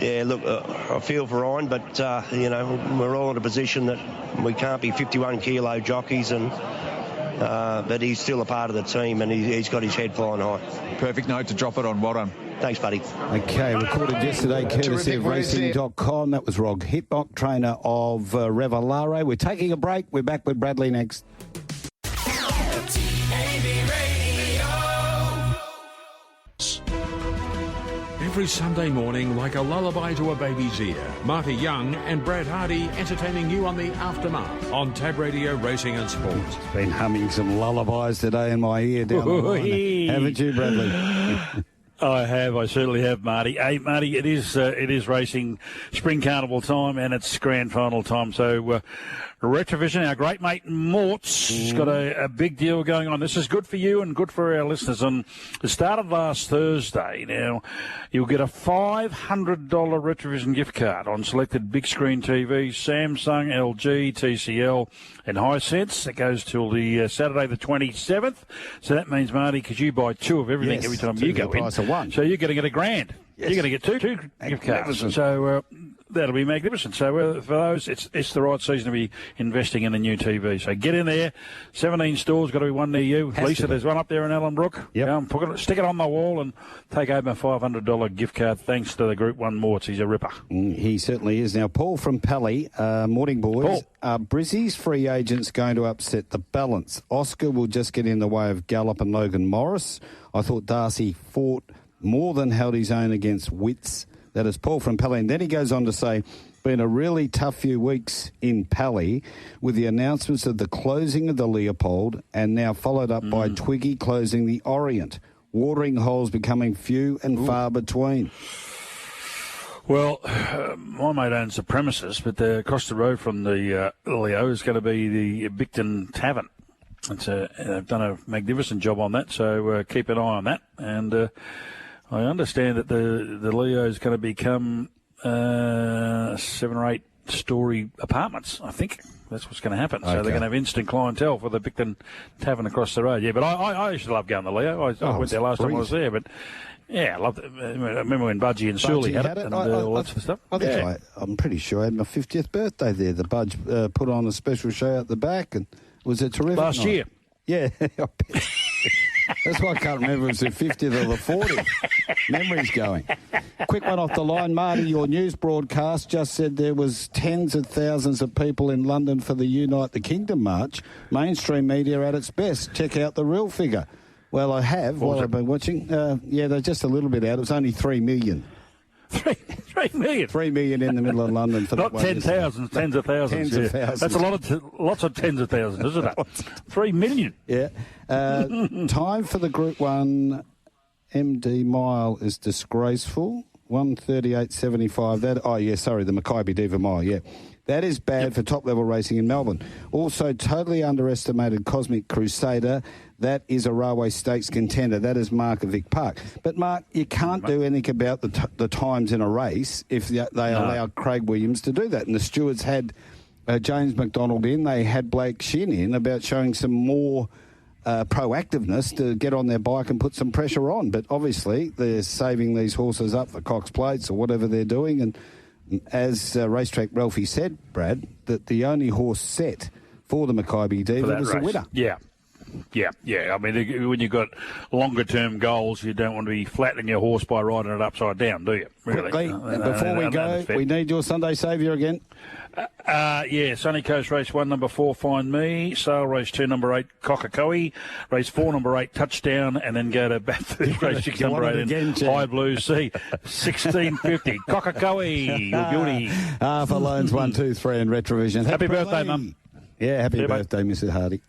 yeah, look, I feel for Ryan, but you know, we're all in a position that we can't be 51 kilo jockeys, and but he's still a part of the team, and he's got his head flying high. Perfect note to drop it on. Well done. Thanks, buddy. Okay, recorded yesterday, courtesy of Racing.com. That was Rog Hitbock, trainer of Revelare. We're taking a break. We're back with Bradley next. Every Sunday morning, like a lullaby to a baby's ear, Marty Young and Brad Hardie entertaining you on the Aftermath on Tab Radio Racing and Sport. Been humming some lullabies today in my ear down the line. Haven't you, Bradley? I have. I certainly have, Marty. Hey, Marty, it is racing spring carnival time, and it's grand final time. So, Retrovision, our great mate Mort's got a big deal going on. This is good for you and good for our listeners. And it started last Thursday. Now, you'll get a $500 Retrovision gift card on selected big screen TVs, Samsung, LG, TCL, and Hisense. It goes till the Saturday the 27th. So that means, Marty, because you buy two of everything every time you go in. Price of one. So you're going to get $1,000. Yes. You're going to get two gift cards. So that'll be magnificent. So for those, it's the right season to be investing in a new TV. So get in there. 17 stores, got to be one near you. Lisa, there's one up there in Ellenbrook. Yep. Stick it on the wall and take home a $500 gift card thanks to the Group 1 Morts. He's a ripper. He certainly is. Now, Paul from Pally, morning, boys. Paul. Are Brizzy's free agents going to upset the balance? Oscar will just get in the way of Gallop and Logan Morris. I thought Darcy fought more than held his own against Wits. That is Paul from Pally. And then he goes on to say, been a really tough few weeks in Pally with the announcements of the closing of the Leopold and now followed up by Twiggy closing the Orient. Watering holes becoming few and far between. Well, my mate owns the premises, but across the road from the Leo is going to be the Bicton Tavern. They've done a magnificent job on that, so keep an eye on that. And I understand that the Leo is going to become 7 or 8 story apartments, I think. That's what's going to happen. Okay. So they're going to have instant clientele for the Bicton Tavern across the road. Yeah, but I used to love going to the Leo. I went there last time I was there, but yeah, I loved it. I remember when Budgie and Sully had it and all that sort of stuff. I think I'm pretty sure I had my 50th birthday there. The Budge put on a special show at the back, and was it terrific? Last year. Yeah. That's why I can't remember if it was the 50th or the 40th. Memory's going. Quick one off the line. Marty, your news broadcast just said there was tens of thousands of people in London for the Unite the Kingdom March. Mainstream media at its best. Check out the real figure. Well, I have while I've been watching. Yeah, they're just a little bit out. It was only 3 million. 3 million? 3 million in the middle of London. For not 10,000, tens of thousands. Tens of thousands. That's a lot lots of tens of thousands, isn't it? 3 million. Yeah. Time for the Group 1 MD Mile is disgraceful. 1:38.75. The Makybe Diva Mile, yeah. That is bad for top-level racing in Melbourne. Also, totally underestimated Cosmic Crusader. That is a railway stakes contender. That is Mark of Vic Park. But, Mark, you can't do anything about the times in a race if they allow Craig Williams to do that. And the stewards had James McDonald in. They had Blake Shin in about showing some more proactiveness to get on their bike and put some pressure on. But, obviously, they're saving these horses up for Cox Plates or whatever they're doing. And as Racetrack Ralphy said, Brad, that the only horse set for the Makybe Diva was the winner. Yeah. I mean, when you've got longer-term goals, you don't want to be flattening your horse by riding it upside down, do you? Really? Quickly, before we go, we need your Sunday saviour again. Sunny Coast Race 1, number 4, Find Me. Sale Race 2, number 8, Cockakoi. Race 4, number 8, Touchdown. And then go to Bathurst Race 6, number 8, in High Blue Sea. 1650. Cockakoi, your beauty. Half a loans, 1, 2, 3 in Retrovision. Happy birthday, Mum. Yeah, happy birthday, Mrs. Hardie.